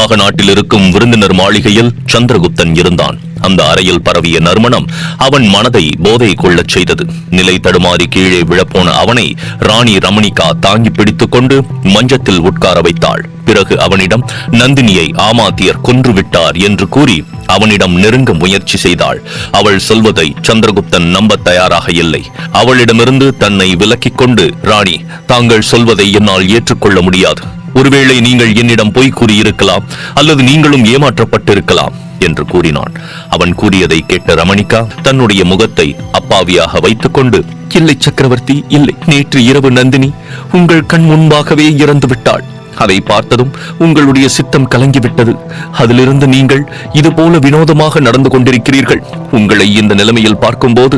நாக நாட்டில் இருக்கும் விருந்தினர் மாளிகையில் சந்திரகுப்தன் இருந்தான். அந்த அறையில் பரவிய நறுமணம் அவன் மனதை போதை கொள்ளச் செய்தது. நிலை தடுமாறி கீழே விழப்போன அவனை ராணி ரமணிகா தாங்கி பிடித்துக் கொண்டு மஞ்சத்தில் உட்கார வைத்தாள். பிறகு அவனிடம் நந்தினியை ஆமாத்தியர் கொன்றுவிட்டார் என்று கூறி அவனிடம் நெருங்க முயற்சி செய்தாள். அவள் சொல்வதை சந்திரகுப்தன் நம்ப தயாராக இல்லை. அவளிடமிருந்து தன்னை விலக்கிக் கொண்டு, ராணி, தாங்கள் சொல்வதை என்னால் ஏற்றுக்கொள்ள முடியாது. ஒருவேளை நீங்கள் என்னிடம் பொய் கூறியிருக்கலாம், அல்லது நீங்களும் ஏமாற்றப்பட்டிருக்கலாம் என்று கூறினான். அவன் கூறியதை கேட்ட ரமணிகா தன்னுடைய முகத்தை அப்பாவியாக வைத்துக் கொண்டு, இல்லை சக்கரவர்த்தி, இல்லை. நேற்று இரவு நந்தினி உங்கள் கண் முன்பாகவே இறந்து விட்டாள். அதை பார்த்ததும் உங்களுடைய சித்தம் கலங்கிவிட்டது. அதிலிருந்து நீங்கள் இதுபோல வினோதமாக நடந்து கொண்டிருக்கிறீர்கள். உங்களை இந்த நிலைமையில் பார்க்கும்போது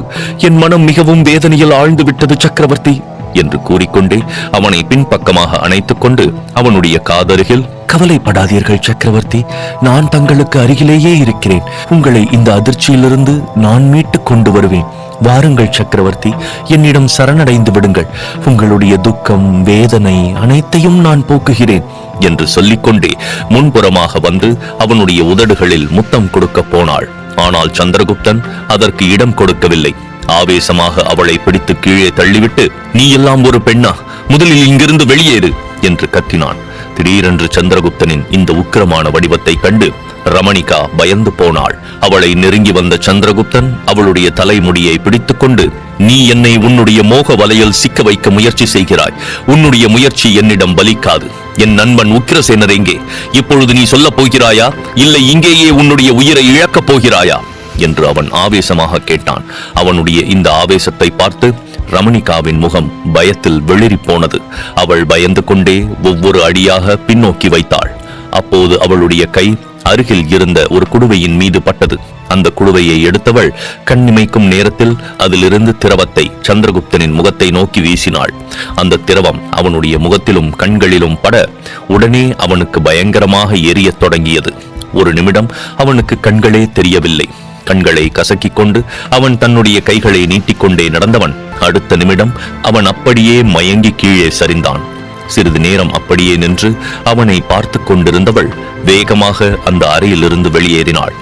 என் மனம் மிகவும் வேதனையில் ஆழ்ந்து விட்டது சக்கரவர்த்தி என்று கூறிக்கொண்டே அவனை பின்பக்கமாக அணைத்துக் கொண்டு அவனுடைய காதருகில், கவலைப்படாதீர்கள் சக்கரவர்த்தி, நான் தங்களுக்கு அருகிலேயே இருக்கிறேன். உங்களை இந்த அதிர்ச்சியிலிருந்து நான் மீட்டுக் கொண்டு வருவேன். வாருங்கள் சக்கரவர்த்தி, என்னிடம் சரணடைந்து விடுங்கள். உங்களுடைய துக்கம், வேதனை அனைத்தையும் நான் போக்குகிறேன் என்று சொல்லிக்கொண்டே முன்புறமாக வந்து அவனுடைய உதடுகளில் முத்தம் கொடுக்க போனாள். ஆனால் சந்திரகுப்தன் அதற்கு இடம் கொடுக்கவில்லை. ஆவேசமாக அவளை பிடித்து கீழே தள்ளிவிட்டு, நீ எல்லாம் ஒரு பெண்ணா? முதலில் இங்கிருந்து வெளியேறு என்று கத்தினான். திடீரென்று சந்திரகுப்தனின் இந்த உக்கிரமான வடிவத்தை கண்டு ரமணிகா பயந்து போனாள். அவளை நெருங்கி வந்த சந்திரகுப்தன் அவளுடைய தலைமுடியை பிடித்துக் கொண்டு, நீ என்னை உன்னுடைய மோக வலையில் சிக்க வைக்க முயற்சி செய்கிறாய். உன்னுடைய முயற்சி என்னிடம் பலிக்காது. என் நண்பன் உக்கிரசேனர் எங்கே? இப்பொழுது நீ சொல்லப் போகிறாயா, இல்லை இங்கேயே உன்னுடைய உயிரை இழக்கப் போகிறாயா என்று அவன் ஆவேசமாக கேட்டான். அவனுடைய இந்த ஆவேசத்தை பார்த்து ரமணிகாவின் முகம் பயத்தில் வெளிரி போனது. அவள் பயந்து கொண்டே ஒவ்வொரு அடியாக பின்னோக்கி வைத்தாள். அப்போது அவளுடைய கை அருகில் இருந்த ஒரு குடுவையின் மீது பட்டது. அந்த குடுவையை எடுத்தவள் கண்ணிமைக்கும் நேரத்தில் அதிலிருந்து திரவத்தை சந்திரகுப்தனின் முகத்தை நோக்கி வீசினாள். அந்த திரவம் அவனுடைய முகத்திலும் கண்களிலும் பட உடனே அவனுக்கு பயங்கரமாக எரியத் தொடங்கியது. ஒரு நிமிடம் அவனுக்கு கண்களே தெரியவில்லை. கண்களை கசக்கிக் கொண்டு அவன் தன்னுடைய கைகளை நீட்டிக்கொண்டே நடந்தவன் அடுத்த நிமிடம் அவன் அப்படியே மயங்கி கீழே சரிந்தான். சிறிது நேரம் அப்படியே நின்று அவனை பார்த்து கொண்டிருந்தவள் வேகமாக அந்த அறையிலிருந்து வெளியேறினாள்.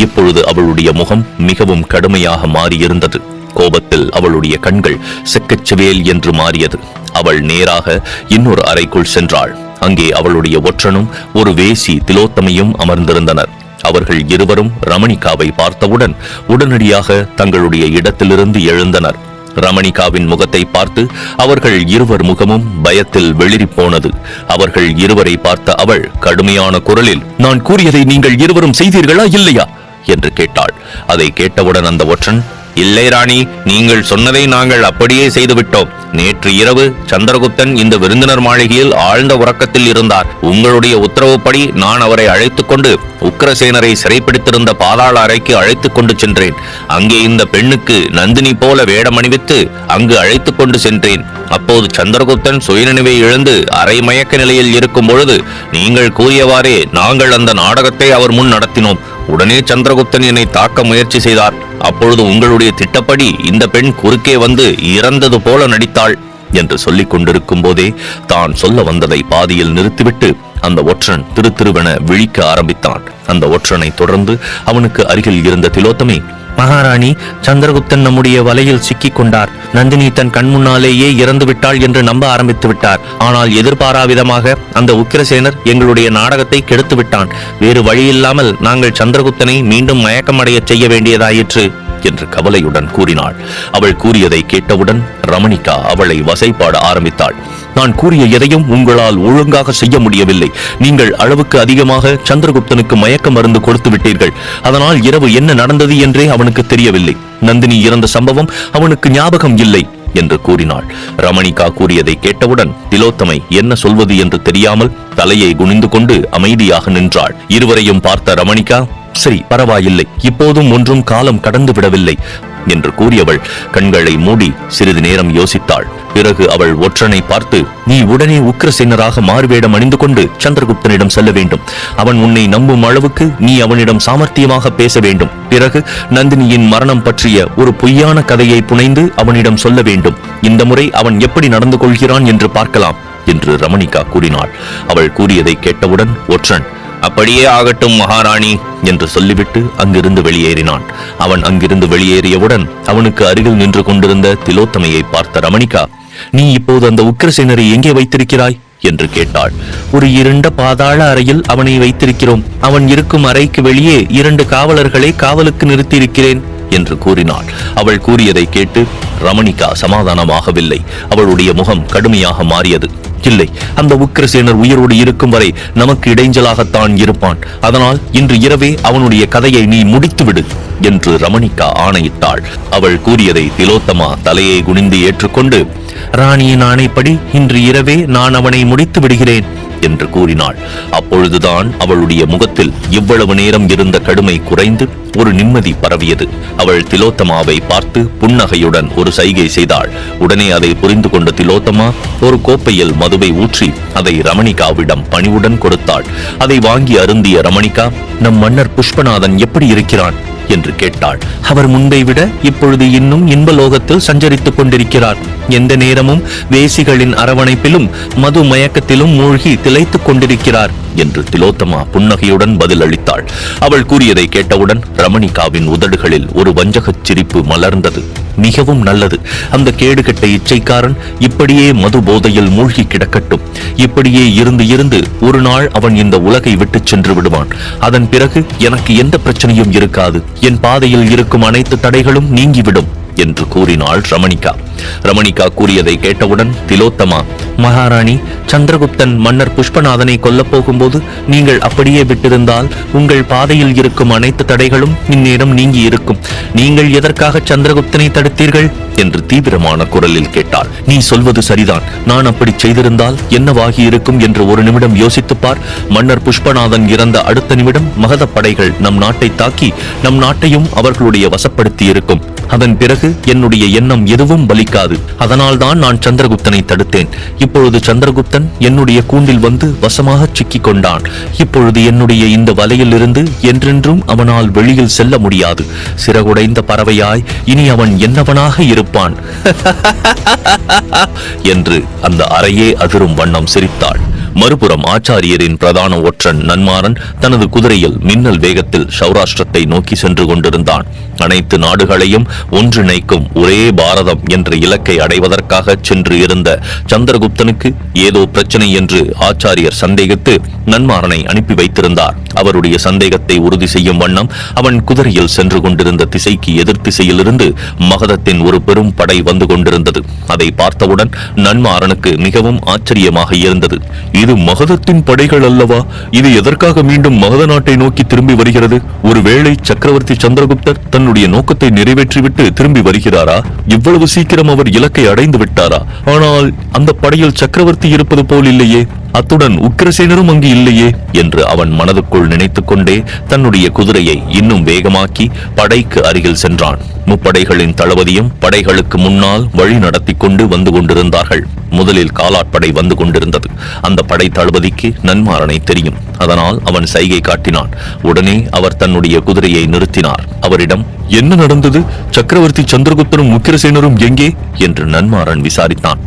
இப்பொழுது அவளுடைய முகம் மிகவும் கடுமையாக மாறியிருந்தது. கோபத்தில் அவளுடைய கண்கள் செக்கச்செவேல் என்று மாறியது. அவள் நேராக இன்னொரு அறைக்குள் சென்றாள். அங்கே அவளுடைய ஒற்றனும் ஒரு வேசி திலோத்தமையும் அமர்ந்திருந்தனர். அவர்கள் இருவரும் ரமணிகாவை பார்த்தவுடன் உடனடியாக தங்களுடைய இடத்திலிருந்து எழுந்தனர். ரமணிகாவின் முகத்தை பார்த்து அவர்கள் இருவர் முகமும் பயத்தில் வெளிரி போனது. அவர்கள் இருவரை பார்த்த அவள் கடுமையான குரலில், நான் கூறியதை நீங்கள் இருவரும் செய்தீர்களா இல்லையா என்று கேட்டாள். அதை கேட்டவுடன் அந்த ஒற்றன், இல்லை ராணி, நீங்கள் சொன்னதை நாங்கள் அப்படியே செய்துவிட்டோம். நேற்று இரவு சந்திரகுப்தன் இந்த விருந்தினர் மாளிகையில் ஆழ்ந்த உறக்கத்தில் இருந்தார். உங்களுடைய உத்தரவுப்படி நான் அவரை அழைத்துக் கொண்டு உக்கிரசேனரை சிறைப்பிடித்திருந்த பாதாள அறைக்கு அழைத்துக் கொண்டு சென்றேன். அங்கே இந்த பெண்ணுக்கு நந்தினி போல வேடம் அணிவித்து அங்கு அழைத்துக் கொண்டு சென்றேன். அப்போது சந்திரகுப்தன் சுயநினைவை இழந்து அரை மயக்க நிலையில் இருக்கும் பொழுது நீங்கள் கூறியவாறே நாங்கள் அந்த நாடகத்தை அவர் முன் நடத்தினோம். உடனே சந்திரகுப்தன் என்னை தாக்க முயற்சி செய்தார். அப்பொழுது உங்களுடைய திட்டப்படி இந்த பெண் குறுக்கே வந்து இறந்தது போல நடித்தாள் என்று சொல்லிக் கொண்டிருக்கும் போதே தான் சொல்ல வந்ததை பாதியில் நிறுத்திவிட்டு அந்த ஒற்றன் திருத்திருவென விழிக்க ஆரம்பித்தான். அந்த ஒற்றனை தொடர்ந்து அவனுக்கு அருகில் இருந்த திலோத்தமை, மகாராணி, சந்திரகுப்தன் நம்முடைய வலையில் சிக்கிக் கொண்டார். நந்தினி தன் கண் முன்னாலேயே இறந்து விட்டாள் என்று நம்ப ஆரம்பித்து விட்டார். ஆனால் எதிர்பாராவிதமாக அந்த உக்கிரசேனர் எங்களுடைய நாடகத்தை கெடுத்து விட்டான். வேறு வழியில்லாமல் நாங்கள் சந்திரகுப்தனை மீண்டும் மயக்கமடைய செய்ய வேண்டியதாயிற்று என்று கவலையுடன் கூறினாள். அவள் கூறியதை கேட்டவுடன் ரமணிகா அவளை வசைப்பாட ஆரம்பித்தாள். நான் கூறிய எதையும் உங்களால் ஒழுங்காக செய்ய முடியவில்லை. நீங்கள் அளவுக்கு அதிகமாக சந்திரகுப்தனுக்கு மயக்க மருந்து கொடுத்து விட்டீர்கள். அதனால் இரவு என்ன நடந்தது என்றே அவனுக்கு தெரியவில்லை. நந்தினி இறந்த சம்பவம் அவனுக்கு ஞாபகம் இல்லை என்று கூறினாள். ரமணிகா கூறியதை கேட்டவுடன் திலோத்தமை என்ன சொல்வது என்று தெரியாமல் தலையை குனிந்து கொண்டு அமைதியாக நின்றாள். இருவரையும் பார்த்த ரமணிகா, சரி, பரவாயில்லை, இப்போதும் ஒன்றும் காலம் கடந்து விடவில்லை என்று கூறியவள் கண்களை மூடி சிறிது நேரம் யோசித்தாள். பிறகு அவள் ஒற்றனை பார்த்து, நீ உடனே உக்கிரசேனராக மாறுவேடம் அணிந்து கொண்டு சந்திரகுப்தனிடம் செல்ல வேண்டும். அவன் உன்னை நம்பும் அளவுக்கு நீ அவனிடம் சாமர்த்தியமாக பேச வேண்டும். பிறகு நந்தினியின் மரணம் பற்றிய ஒரு பொய்யான கதையை புனைந்து அவனிடம் சொல்ல வேண்டும். இந்த முறை அவன் எப்படி நடந்து கொள்கிறான் என்று பார்க்கலாம் என்று ரமணிகா கூறினாள். அவள் கூறியதை கேட்டவுடன் ஒற்றன், அப்படியே ஆகட்டும் மகாராணி என்று சொல்லிவிட்டு அங்கிருந்து வெளியேறினான். அவன் அங்கிருந்து வெளியேறியவுடன் அவனுக்கு அருகில் நின்று கொண்டிருந்த திலோத்தமையை பார்த்த ரமணிகா, நீ இப்போது அந்த உக்கிரசேனரை எங்கே வைத்திருக்கிறாய் என்று கேட்டாள். ஒரு இருண்ட பாதாள அறையில் அவனை வைத்திருக்கிறோம். அவன் இருக்கும் அறைக்கு வெளியே 2 காவலர்களை காவலுக்கு நிறுத்தியிருக்கிறேன் என்று கூறினாள். அவள் கூறியதை கேட்டு ரமணிகா சமாதானமாகவில்லை. அவளுடைய முகம் கடுமையாக மாறியது. இல்லை, அந்த உக்கிரசேனர் உயிரோடு இருக்கும் வரை நமக்கு இடைஞ்சலாகத்தான் இருப்பான். அதனால் இன்று இரவே அவனுடைய கதையை நீ முடித்துவிடு என்று ரமணிகா ஆணையிட்டாள். அவள் கூறியதை திலோத்தமா தலையை குனிந்து ஏற்றுக்கொண்டு, ராணியின் ஆணைப்படி இன்று இரவே நான் அவனை முடித்து விடுகிறேன் என்று கூறினாள். அப்பொழுதுதான் அவளுடைய முகத்தில் இவ்வளவு நேரம் இருந்த கடுமை குறைந்து ஒரு நிம்மதி பரவியது. அவள் திலோத்தமாவை பார்த்து புன்னகையுடன் ஒரு சைகை செய்தாள். உடனே அதை புரிந்து கொண்ட திலோத்தமா ஒரு கோப்பையில் மதுவை ஊற்றி அதை ரமணிகாவிடம் பணிவுடன் கொடுத்தாள். அதை வாங்கி அருந்திய ரமணிகா, நம் மன்னர் புஷ்பநாதன் எப்படி இருக்கிறான் என்று கேட்டாள். அவர் முன்பை விட இப்பொழுது இன்னும் இன்பலோகத்தில் சஞ்சரித்துக் கொண்டிருக்கிறார். எந்த நேரமும் வேசிகளின் அரவணைப்பிலும் மது மயக்கத்திலும் மூழ்கி திளைத்துக் கொண்டிருக்கிறார் என்று திலோத்தமா புன்னகையுடன் பதில் அளித்தாள். அவள் கூறியதை கேட்டவுடன் ரமணிகாவின் உதடுகளில் ஒரு வஞ்சகச் சிரிப்பு மலர்ந்தது. மிகவும் நல்லது. அந்த கேடுகட்ட இச்சைக்காரன் இப்படியே மது போதையில் மூழ்கி கிடக்கட்டும். இப்படியே இருந்து இருந்து ஒரு நாள் அவன் இந்த உலகை விட்டு சென்று விடுவான். அதன் பிறகு எனக்கு எந்த பிரச்சனையும் இருக்காது. என் பாதையில் இருக்கும் அனைத்து தடைகளும் நீங்கிவிடும் என்று கூறினாள் ரமணிகா. ரமணிகா கூறியதை கேட்டவுடன் திலோத்தமா, மகாராணி, சந்திரகுப்தன் மன்னர் புஷ்பநாதனை கொல்லப் போகும்போது நீங்கள் அப்படியே விட்டிருந்தால் உங்கள் பாதையில் இருக்கும் அனைத்து தடைகளும் இந்நேரம் நீங்கி இருக்கும். நீங்கள் எதற்காக சந்திரகுப்தனை தடுத்தீர்கள் என்று தீவிரமான குரலில் கேட்டாள். நீ சொல்வது சரிதான். நான் அப்படி செய்திருந்தால் என்னவாகி இருக்கும் என்று ஒரு நிமிடம் யோசித்துப்பார். மன்னர் புஷ்பநாதன் இறந்த அடுத்த நிமிடம் மகத படைகள் நம் நாட்டை தாக்கி நம் நாட்டையும் அவர்களுடைய வசப்படுத்தி இருக்கும். அதன் பிறகு என்னுடைய எண்ணம் எதுவும் பலிக்காது. அதனால்தான் நான் சந்திரகுப்தனை தடுத்தேன். இப்பொழுது சந்திரகுப்தன் என்னுடைய கூண்டில் வந்து வசமாக சிக்கிக் கொண்டான். இப்பொழுது என்னுடைய இந்த வலையில் இருந்து என்றென்றும் அவனால் வெளியில் செல்ல முடியாது. சிறகுடைந்த பறவையாய் இனி அவன் என்னவனாக இருப்பான் என்று அந்த அறையே அதிரும் வண்ணம் சிரித்தாள். மறுபுறம் ஆச்சாரியரின் பிரதான ஒற்றன் நன்மாறன் தனது குதிரையில் மின்னல் வேகத்தில் சௌராஷ்டிரத்தை நோக்கி சென்று கொண்டிருந்தான். அனைத்து நாடுகளையும் ஒன்றிணைக்கும் ஒரே பாரதம் என்ற இலக்கை அடைவதற்காக சென்று இருந்த சந்திரகுப்தனுக்கு ஏதோ பிரச்சனை என்று ஆச்சாரியர் சந்தேகித்து நன்மாறனை அனுப்பி வைத்திருந்தார். அவருடைய சந்தேகத்தை உறுதி செய்யும் வண்ணம் அவன் குதிரையில் சென்று கொண்டிருந்த திசைக்கு எதிர் திசையிலிருந்து மகதத்தின் ஒரு பெரும் படை வந்து கொண்டிருந்தது. அதை பார்த்தவுடன் நன்மாறனுக்கு மிகவும் ஆச்சரியமாக இருந்தது. இது மகதத்தின் படைகள் அல்லவா? இது எதற்காக மீண்டும் மகத நாட்டை நோக்கி திரும்பி வருகிறது? ஒருவேளை சக்கரவர்த்தி சந்திரகுப்தர் தன்னுடைய நோக்கத்தை நிறைவேற்றிவிட்டு திரும்பி வருகிறாரா? இவ்வளவு சீக்கிரம் அவர் இலக்கை அடைந்து விட்டாரா? ஆனால் அந்த படையில் சக்கரவர்த்தி இருப்பது போல் இல்லையே, அத்துடன் உக்கிரசேனரும் அங்கு இல்லையே என்று அவன் மனதுக்குள் நினைத்துக் கொண்டே தன்னுடைய குதிரையை இன்னும் வேகமாக்கி படைக்கு அருகில் சென்றான். முப்படைகளின் தளபதியும் படைகளுக்கு முன்னால் வழி நடத்தி கொண்டு வந்து கொண்டிருந்தார்கள். முதலில் காலாட்படை வந்து கொண்டிருந்தது. அந்த படை தளபதிக்கு நன்மாறனை தெரியும். அதனால் அவன் சைகை காட்டினான். உடனே அவர் தன்னுடைய குதிரையை நிறுத்தினார். அவரிடம், என்ன நடந்தது? சக்கரவர்த்தி சந்திரகுப்தனும் உக்கிரசேனரும் எங்கே என்று நன்மாறன் விசாரித்தான்.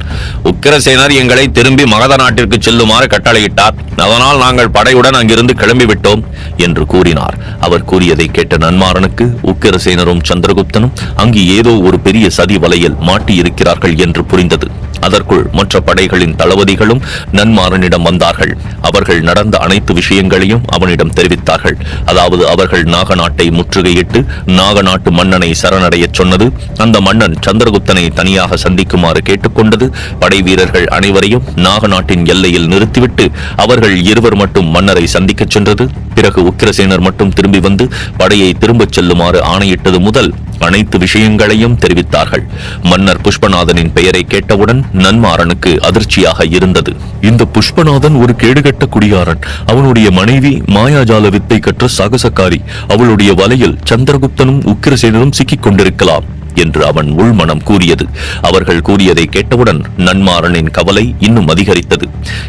உக்கிரசேனர் எங்களை திரும்பி மகத நாட்டிற்கு செல்லுமாறு கட்டளையிட்டார். அதனால் நாங்கள் படையுடன் அங்கிருந்து கிளம்பிவிட்டோம் என்று கூறினார். அவர் கூறியதை கேட்ட நன்மாறனுக்கு உக்கிரசேனரும் சந்திரகுப்தனும் அங்கு ஏதோ ஒரு பெரிய சதி வலையில் மாட்டியிருக்கிறார்கள் என்று புரிந்தது. அதற்குள் மற்ற படைகளின் தளபதிகளும் நன்மாறனிடம் வந்தார்கள். அவர்கள் நடந்த அனைத்து விஷயங்களையும் அவனிடம் தெரிவித்தார்கள். அதாவது அவர்கள் நாகநாட்டை முற்றுகையிட்டு நாகநாட்டு மன்னனை சரணடைய சொன்னது, அந்த மன்னன் சந்திரகுப்தனை தனியாக சந்திக்குமாறு கேட்டுக்கொண்டது, படை வீரர்கள் அனைவரையும் நாகநாட்டின் எல்லையில் நிறுத்திவிட்டு அவர்கள் இருவர் மட்டும் மன்னரை சந்திக்க சென்றது, பிறகு உக்கிரசேனர் மட்டும் திரும்பி வந்து படையை திரும்பச் செல்லுமாறு ஆணையிட்டது முதல் அனைத்து விஷயங்களையும் தெரிவித்தார்கள். மன்னர் புஷ்பநாதனின் பெயரை கேட்டவுடன் நன்மாறனுக்கு அதிர்ச்சியாக இருந்தது. இந்த புஷ்பநாதன் ஒரு கேடுகட்ட குடியாரன். அவனுடைய மனைவி மாயாஜால வித்தை கற்ற சாகசக்காரி. அவளுடைய வலையில் சந்திரகுப்தனும் உக்கிரசேனரும் சிக்கிக் கொண்டிருக்கலாம் என்று அவன் உள்மனம் கூறியது. அவர்கள் கூறியதை கேட்டவுடன் நன்மாறனின் கவலை இன்னும் அதிகரித்தது.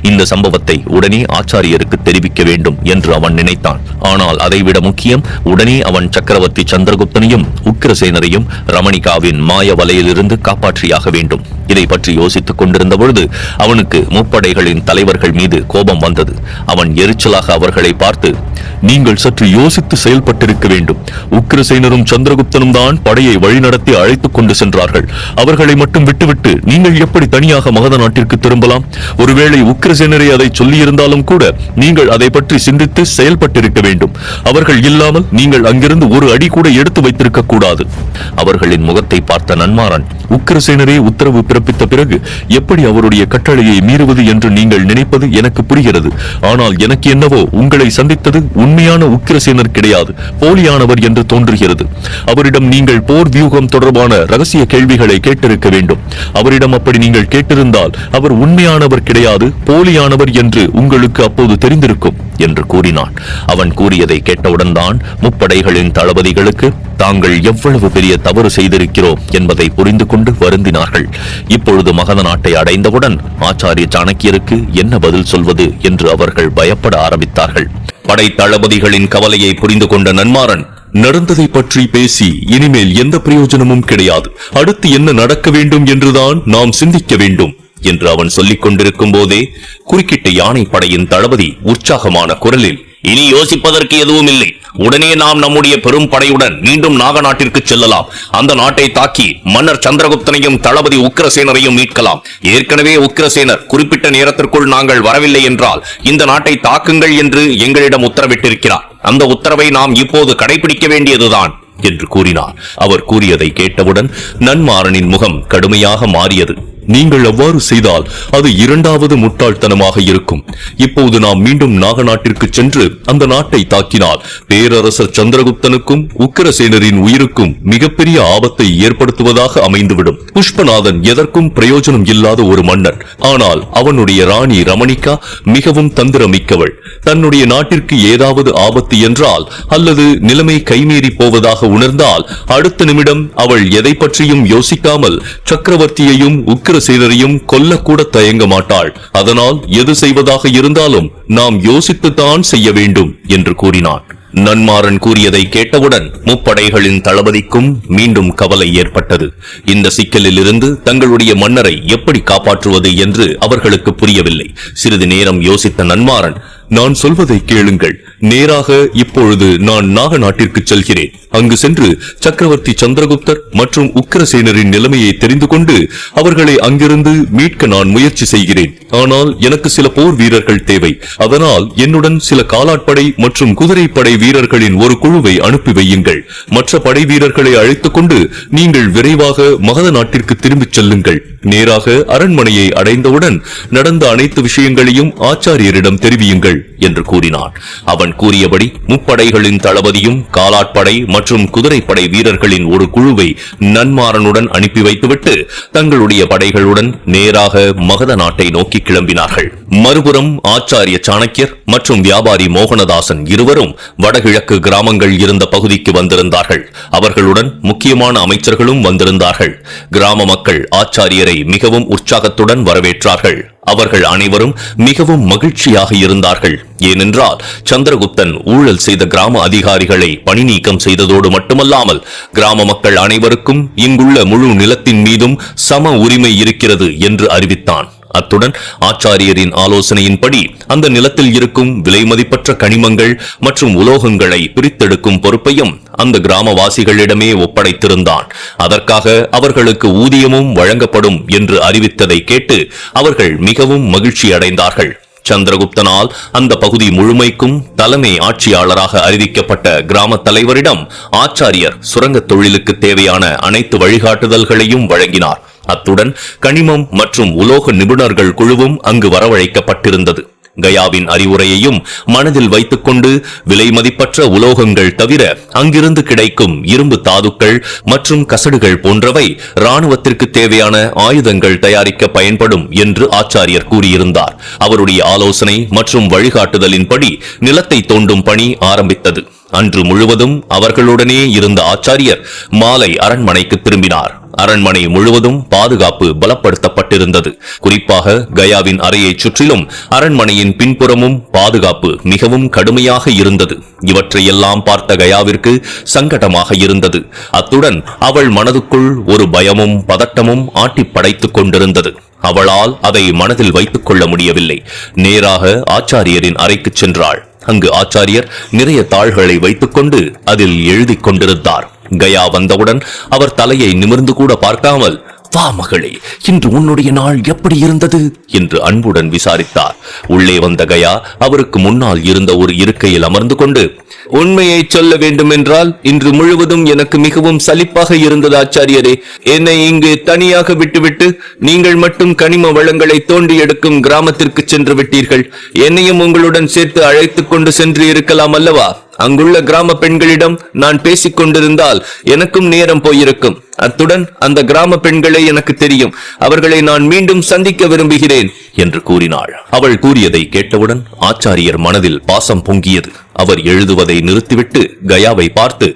இந்த சம்பவத்தை உடனே ஆச்சாரியருக்கு தெரிவிக்க வேண்டும் என்று அவன் நினைத்தான். ஆனால் அதைவிட முக்கியம், உடனே அவன் சக்கரவர்த்தி சந்திரகுப்தனையும் உக்கிரசேனரையும் ரமணிகாவின் மாய வலையிலிருந்து காப்பாற்றியாக வேண்டும். இதை பற்றி யோசித்துக் கொண்டிருந்த பொழுது அவனுக்கு முப்படைகளின் தலைவர்கள் மீது கோபம் வந்தது. அவன் எரிச்சலாக அவர்களை பார்த்து, நீங்கள் சற்று யோசித்து செயல்பட்டிருக்க வேண்டும். உக்கிரசேனரும் சந்திரகுப்தனும் தான் படையை வழிநடத்தி அழைத்துக் கொண்டு சென்றார்கள். அவர்களை மட்டும் விட்டுவிட்டு நீங்கள் எப்படி தனியாக மகத நாட்டிற்கு திரும்பலாம்? ஒருவேளை உக்கிரசேனரை அதை சொல்லியிருந்தாலும் கூட நீங்கள் அதை பற்றி சிந்தித்து செயல்பட்டிருக்க வேண்டும். அவர்கள் இல்லாமல் நீங்கள் அங்கிருந்து ஒரு அடி கூட எடுத்து வைத்திருக்க கூடாது. அவர்களின் முகத்தை பார்த்த நன்மாறன், உக்கிரசேனரே உத்தரவு பிறப்பித்த பிறகு எப்படி அவருடைய கட்டளையை மீறுவது என்று நீங்கள் நினைப்பது எனக்கு புரிகிறது. ஆனால் எனக்கு என்னவோ உங்களை சந்தித்தது உண்மையான உக்கிரசேனர் கிடையாது, போலியானவர் என்று தோன்றுகிறது. அவரிடம் நீங்கள் போர் வியூகம் தொடர்பான ரகசிய கேள்விகளை கேட்டிருக்க வேண்டும். அவரிடம் அப்படி நீங்கள் கேட்டிருந்தால் அவர் உண்மையானவர் கிடையாது, போலியானவர் என்று உங்களுக்கு அப்போது தெரிந்திருக்கும் என்று கூறினான். அவன் கூறியதை கேட்டவுடன் தான் முப்படைகளின் தளபதிகளுக்கு தாங்கள் எவ்வளவு பெரிய தவறு செய்திருக்கிறோம் என்பதை புரிந்து கொண்டு வருந்தினார்கள். இப்பொழுது மகத நாட்டை அடைந்தவுடன் ஆச்சாரிய சாணக்கியருக்கு என்ன பதில் சொல்வது என்று அவர்கள் பயப்பட ஆரம்பித்தார்கள். படை தளபதிகளின் கவலையை புரிந்து கொண்ட நன்மாறன், நடந்ததை பற்றி பேசி இனிமேல் எந்த பிரயோஜனமும் கிடையாது. அடுத்து என்ன நடக்க வேண்டும் என்றுதான் நாம் சிந்திக்க வேண்டும் என்று அவன் சொல்லிக் கொண்டிருக்கும் போதே குறுக்கிட்ட யானை படையின் தளபதி உற்சாகமான குரலில், இனி யோசிப்பதற்கு எதுவும் இல்லை. உடனே நாம் நம்முடைய பெரும் படையுடன் மீண்டும் நாக நாட்டிற்கு செல்லலாம். அந்த நாட்டை தாக்கி மன்னர் சந்திரகுப்தனையும் தளபதி உக்கிரசேனரையும் மீட்கலாம். ஏற்கனவே உக்கிரசேனர் குறிப்பிட்ட நேரத்திற்குள் நாங்கள் வரவில்லை என்றால் இந்த நாட்டை தாக்குங்கள் என்று எங்களிடம் உத்தரவிட்டிருக்கிறார். அந்த உத்தரவை நாம் இப்போது கடைபிடிக்க வேண்டியதுதான் என்று கூறினார். அவர் கூறியதை கேட்டவுடன் நன்மாறனின் முகம் கடுமையாக மாறியது. நீங்கள் அவ்வாறு செய்தால் அது இரண்டாவது முட்டாள்தனமாக இருக்கும். இப்போது நாம் மீண்டும் நாக நாட்டிற்கு சென்று அந்த நாட்டை தாக்கினால் பேரரசர் சந்திரகுப்தனுக்கும் உக்கிரசேனரின் உயிருக்கும் மிகப்பெரிய ஆபத்தை ஏற்படுத்துவதாக அமைந்துவிடும். புஷ்பநாதன் எதற்கும் பிரயோஜனம் இல்லாத ஒரு மன்னர். ஆனால் அவனுடைய ராணி ரமணிகா மிகவும் தந்திரமிக்கவள். தன்னுடைய நாட்டிற்கு ஏதாவது ஆபத்து என்றால் அல்லது நிலைமை கைமீறி போவதாக உணர்ந்தால் அடுத்த நிமிடம் அவள் எதை பற்றியும் யோசிக்காமல் சக்கரவர்த்தியையும் உக்கிரசேனரையும் கொல்லக்கூட தயங்க மாட்டாள். அதனால் எது செய்வதாக இருந்தாலும் நாம் யோசித்துத்தான் செய்ய வேண்டும் என்று கூறினான். நன்மாறன் கூறியதை கேட்டவுடன் முப்படைகளின் தளபதிக்கும் மீண்டும் கவலை ஏற்பட்டது. இந்த சிக்கலில் இருந்து தங்களுடைய மன்னரை எப்படி காப்பாற்றுவது என்று அவர்களுக்கு புரியவில்லை. சிறிது நேரம் யோசித்த நன்மாறன், நான் சொல்வதை கேளுங்கள். நேராக இப்பொழுது நான் நாக நாட்டிற்கு செல்கிறேன். அங்கு சென்று சக்கரவர்த்தி சந்திரகுப்தர் மற்றும் உக்கிரசேனரின் நிலைமையை தெரிந்து கொண்டு அவர்களை அங்கிருந்து மீட்க நான் முயற்சி செய்கிறேன். ஆனால் எனக்கு சில போர் வீரர்கள் தேவை. அதனால் என்னுடன் சில காலாட்படை மற்றும் குதிரைப்படை வீரர்களின் ஒரு குழுவை அனுப்பி வையுங்கள். மற்ற படை வீரர்களை அழைத்துக் கொண்டு நீங்கள் விரைவாக மகத நாட்டிற்கு திரும்பிச் செல்லுங்கள். நேராக அரண்மனையை அடைந்தவுடன் நடந்த அனைத்து விஷயங்களையும் ஆச்சாரியரிடம் தெரிவியுங்கள் என்று கூறினான். அவன் கூறியபடி முப்படைகளின் தளபதியும் காலாட்படை மற்றும் குதிரைப்படை வீரர்களின் ஒரு குழுவை நன்மாறனுடன் அனுப்பி வைத்துவிட்டு தங்களுடைய படைகளுடன் நேராக மகத நாட்டை நோக்கி கிளம்பினார்கள். மறுபுறம் ஆச்சாரிய சாணக்கியர் மற்றும் வியாபாரி மோகனதாசன் இருவரும் வடகிழக்கு கிராமங்கள் இருந்த பகுதிக்கு வந்திருந்தார்கள். அவர்களுடன் முக்கியமான அமைச்சர்களும் வந்திருந்தார்கள். கிராம மக்கள் ஆச்சாரியரை மிகவும் உற்சாகத்துடன் வரவேற்றார்கள். அவர்கள் அனைவரும் மிகவும் மகிழ்ச்சியாக இருந்தார்கள். ஏனென்றால் சந்திரகுப்தன் ஊழல் செய்த கிராம அதிகாரிகளை பணி நீக்கம் செய்ததோடு மட்டுமல்லாமல் கிராம மக்கள் அனைவருக்கும் இங்குள்ள முழு நிலத்தின் மீதும் சம உரிமை இருக்கிறது என்று அறிவித்தான். அத்துடன் ஆச்சாரியரின் ஆலோசனையின்படி அந்த நிலத்தில் இருக்கும் விலை மதிப்பற்ற கனிமங்கள் மற்றும் உலோகங்களை பிரித்தெடுக்கும் பொறுப்பையும் அந்த கிராமவாசிகளிடமே ஒப்படைத்திருந்தான். அதற்காக அவர்களுக்கு ஊதியமும் வழங்கப்படும் என்று அறிவித்ததை கேட்டு அவர்கள் மிகவும் மகிழ்ச்சி அடைந்தார்கள். சந்திரகுப்தனால் அந்த பகுதி முழுமைக்கும் தலைமை ஆட்சியாளராக அறிவிக்கப்பட்ட கிராம தலைவரிடம் ஆச்சாரியர் சுரங்கத் தொழிலுக்கு தேவையான அனைத்து வழிகாட்டுதல்களையும் வழங்கினார். அத்துடன் கனிமம் மற்றும் உலோக நிபுணர்கள் குழுவும் அங்கு வரவழைக்கப்பட்டிருந்தது. கயாவின் அறிவுரையையும் மனதில் வைத்துக் கொண்டு விலை மதிப்பற்ற உலோகங்கள் தவிர அங்கிருந்து கிடைக்கும் இரும்பு தாதுக்கள் மற்றும் கசடுகள் போன்றவை இராணுவத்திற்கு தேவையான ஆயுதங்கள் தயாரிக்க பயன்படும் என்று ஆச்சாரியர் கூறியிருந்தார். அவருடைய ஆலோசனை மற்றும் வழிகாட்டுதலின்படி நிலத்தை தோண்டும் பணி ஆரம்பித்தது. அன்று முழுவதும் அவர்களுடனே இருந்த ஆச்சாரியர் மாலை அரண்மனைக்கு திரும்பினார். அரண்மனை முழுவதும் பாதுகாப்பு பலப்படுத்தப்பட்டிருந்தது. குறிப்பாக கயாவின் அறையை சுற்றிலும் அரண்மனையின் பின்புறமும் பாதுகாப்பு மிகவும் கடுமையாக இருந்தது. இவற்றையெல்லாம் பார்த்த கயாவிற்கு சங்கடமாக இருந்தது. அத்துடன் அவள் மனதுக்குள் ஒரு பயமும் பதட்டமும் ஆட்டி படைத்துக் கொண்டிருந்தது. அவளால் அதை மனதில் வைத்துக் கொள்ள முடியவில்லை. நேராக ஆச்சாரியரின் அறைக்கு சென்றாள். அங்கு ஆச்சாரியர் நிறைய தாள்களை வைத்துக் கொண்டு அதில் எழுதி கொண்டிருந்தார். கயா வந்தவுடன் அவர் தலையை நிமிர்ந்து கூட பார்க்காமல், "வா மகளே, இன்று உன்னுடைய நாள் எப்படி இருந்தது?" என்று அன்புடன் விசாரித்தார். உள்ளே வந்த கயா அவருக்கு முன்னால் இருந்த ஒரு இருக்கையில் அமர்ந்து கொண்டு, "உண்மையை சொல்ல வேண்டும் என்றால் இன்று முழுவதும் எனக்கு மிகவும் சலிப்பாக இருந்தது ஆச்சாரியரே. என்னை இங்கு தனியாக விட்டுவிட்டு நீங்கள் மட்டும் கனிம வளங்களை தோண்டி எடுக்கும் கிராமத்திற்கு சென்று விட்டீர்கள். என்னையும் உங்களுடன் சேர்த்து அழைத்துக் கொண்டு சென்று இருக்கலாம் அல்லவா? அங்குள்ள கிராம பெண்களிடம் நான் பேசிக் கொண்டிருந்தால் எனக்கும் நேரம் போயிருக்கும். அத்துடன் அந்த கிராம பெண்களை எனக்கு தெரியும். அவர்களை நான் மீண்டும் சந்திக்க விரும்புகிறேன்" என்று கூறினாள். அவள் கூறியதை கேட்டவுடன் ஆச்சாரியர் மனதில் பாசம் பொங்கியது. அவர் எழுதுவதை நிறுத்திவிட்டு கயாவை பார்த்து,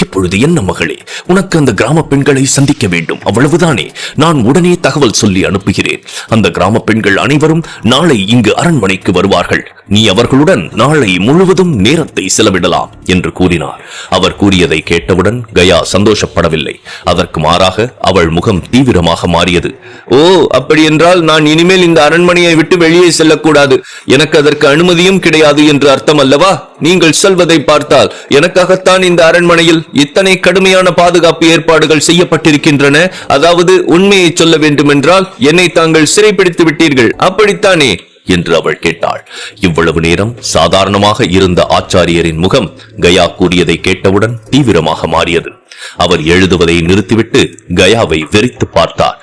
"இப்பொழுது என்ன மகளே, உனக்கு அந்த கிராம பெண்களை சந்திக்க வேண்டும், அவ்வளவுதானே? நான் உடனே தகவல் சொல்லி அனுப்புகிறேன். அந்த கிராம பெண்கள் அனைவரும் நாளை இங்கு அரண்மனைக்கு வருவார்கள். நீ அவர்களுடன் நாளை முழுவதும் நேரத்தை செலவிடலாம்" என்று கூறினார். அவர் கூறியதை கேட்டவுடன் கயா சந்தோஷப்படவில்லை. அதற்கு மாறாக அவள் முகம் தீவிரமாக மாறியது. "ஓ, அப்படி என்றால் நான் இனிமேல் இந்த அரண்மனையை விட்டு வெளியே செல்லக்கூடாது, எனக்கு அதற்கு அனுமதியும் கிடையாது என்று அர்த்தம் அல்லவா? நீங்கள் சொல்வதை பார்த்தால் எனக்காகத்தான் இந்த அரண்மனையில் இத்தனை கடுமையான பாதுகாப்பு ஏற்பாடுகள் செய்யப்பட்டிருக்கின்றன. அதாவது உண்மையை சொல்ல வேண்டுமென்றால் என்னை தாங்கள் சிறைப்பிடித்து விட்டீர்கள், அப்படித்தானே?" என்று அவள் கேட்டாள். இவ்வளவு நேரம் சாதாரணமாக இருந்த ஆச்சாரியரின் முகம் கயா கூறியதை கேட்டவுடன் தீவிரமாக மாறியது. அவர் எழுதுவதை நிறுத்திவிட்டு கயாவை வெறித்து பார்த்தார்.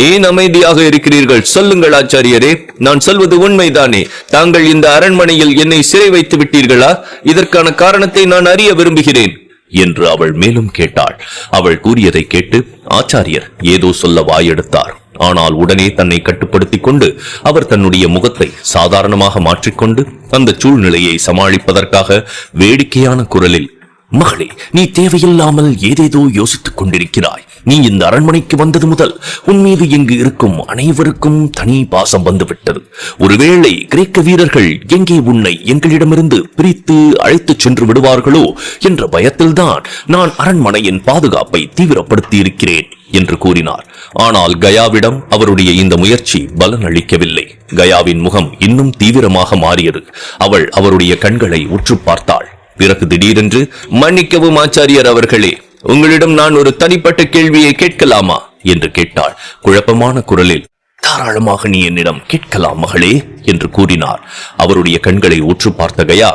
"ஏன் அமைதியாக இருக்கிறீர்கள்? சொல்லுங்கள் ஆச்சாரியரே, நான் சொல்வது உண்மைதானே? தாங்கள் இந்த அரண்மனையில் என்னை சிறை வைத்து விட்டீர்களா? இதற்கான காரணத்தை நான் அறிய விரும்புகிறேன்" என்று அவள் மேலும் கேட்டாள். அவள் கூறியதை கேட்டு ஆச்சாரியர் ஏதோ சொல்ல வாயெடுத்தார். ஆனால் உடனே தன்னை கட்டுப்படுத்திக் கொண்டு அவர் தன்னுடைய முகத்தை சாதாரணமாக மாற்றிக்கொண்டு அந்த சூழ்நிலையை சமாளிப்பதற்காக வேடிக்கையான குரலில், "மகளே, நீ தேவையில்லாமல் ஏதேதோ யோசித்துக் கொண்டிருக்கிறாய். நீ இந்த அரண்மனைக்கு வந்தது முதல் உன் மீது இங்கு இருக்கும் அனைவருக்கும் தனி பாசம் வந்துவிட்டது. ஒருவேளை கிரேக்க வீரர்கள் எங்கே உன்னை எங்களிடமிருந்து பிரித்து அழைத்துச் சென்று விடுவார்களோ என்ற பயத்தில்தான் நான் அரண்மனையின் பாதுகாப்பை தீவிரப்படுத்தி இருக்கிறேன்" என்று கூறினார். ஆனால் கயாவிடம் அவருடைய இந்த முயற்சி பலன் அளிக்கவில்லை. கயாவின் முகம் இன்னும் தீவிரமாக மாறியது. அவள் அவருடைய கண்களை உற்று பார்த்தாள். பிறகு திடீரென்று, "மன்னிக்கவும் ஆச்சாரியர் அவர்களே, உங்களிடம் நான் ஒரு தனிப்பட்ட கேள்வியை கேட்கலாமா?" என்று கேட்டாள் குழப்பமான குரலில். "தாராளமாக நீ என்னிடம் கேட்கலாம் மகளே" என்று கூறினார். அவருடைய கண்களை உற்று பார்த்த கயா,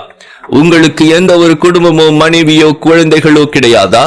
"உங்களுக்கு எந்த ஒரு குடும்பமோ மனைவியோ குழந்தைகளோ கிடையாதா?"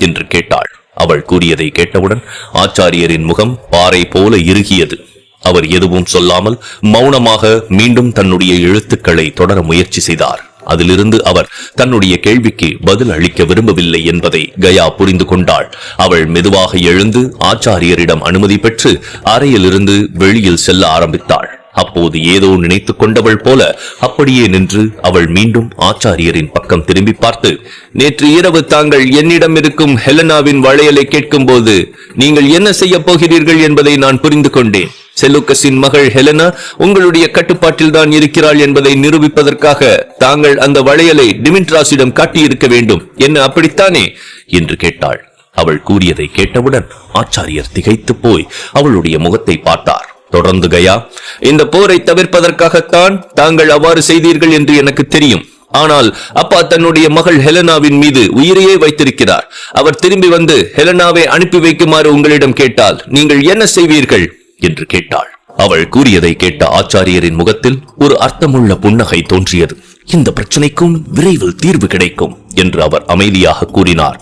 என்று கேட்டாள். அவள் கூறியதை கேட்டவுடன் ஆச்சாரியரின் முகம் பாறை போல இறுகியது. அவர் எதுவும் சொல்லாமல் மௌனமாக மீண்டும் தன்னுடைய எழுத்துக்களை தொடர முயற்சி செய்தார். அதிலிருந்து அவர் தன்னுடைய கேள்விக்கு பதில் அளிக்க விரும்பவில்லை என்பதை கயா புரிந்து கொண்டாள். அவள் மெதுவாக எழுந்து ஆச்சாரியரிடம் அனுமதி பெற்று அறையிலிருந்து வெளியில் செல்ல ஆரம்பித்தாள். அப்போது ஏதோ நினைத்துக் கொண்டவள் போல அப்படியே நின்று அவள் மீண்டும் ஆச்சாரியரின் பக்கம் திரும்பி பார்த்து, "நேற்று இரவு தாங்கள் என்னிடம் இருக்கும் ஹெலனாவின் வளையலை கேட்கும் போது நீங்கள் என்ன செய்ய போகிறீர்கள் என்பதை நான் புரிந்து கொண்டேன். செலூக்கஸின் மகள் ஹெலனா உங்களுடைய கட்டுப்பாட்டில் தான் இருக்கிறாள் என்பதை நிரூபிப்பதற்காக தாங்கள் அந்த வளையலை டிமிட்ராஸிடம் காட்டியிருக்க வேண்டும். என்ன, அப்படித்தானே?" என்று கேட்டாள். அவள் கூறியதை கேட்டவுடன் ஆச்சாரியர் திகைத்து போய் அவளுடைய முகத்தை பார்த்தார். தொடர்ந்து கயா, "இந்த போரை தவிர்ப்பதற்காகத்தான் தாங்கள் அவ்வாறு செய்தீர்கள் என்று எனக்கு தெரியும். ஆனால் அப்பா தன்னுடைய மகள் ஹெலனாவின் மீது உயிரையே வைத்திருக்கிறார். அவர் திரும்பி வந்து ஹெலனாவை அனுப்பி வைக்குமாறு உங்களிடம் கேட்டால் நீங்கள் என்ன செய்வீர்கள்?" என்று கேட்டாள். அவள் கூறியதை கேட்ட ஆச்சாரியரின் முகத்தில் ஒரு அர்த்தமுள்ள புன்னகை தோன்றியது. "இந்த பிரச்சனைக்கும் விரைவில் தீர்வு கிடைக்கும்" என்று அவர் அமைதியாக கூறினார்.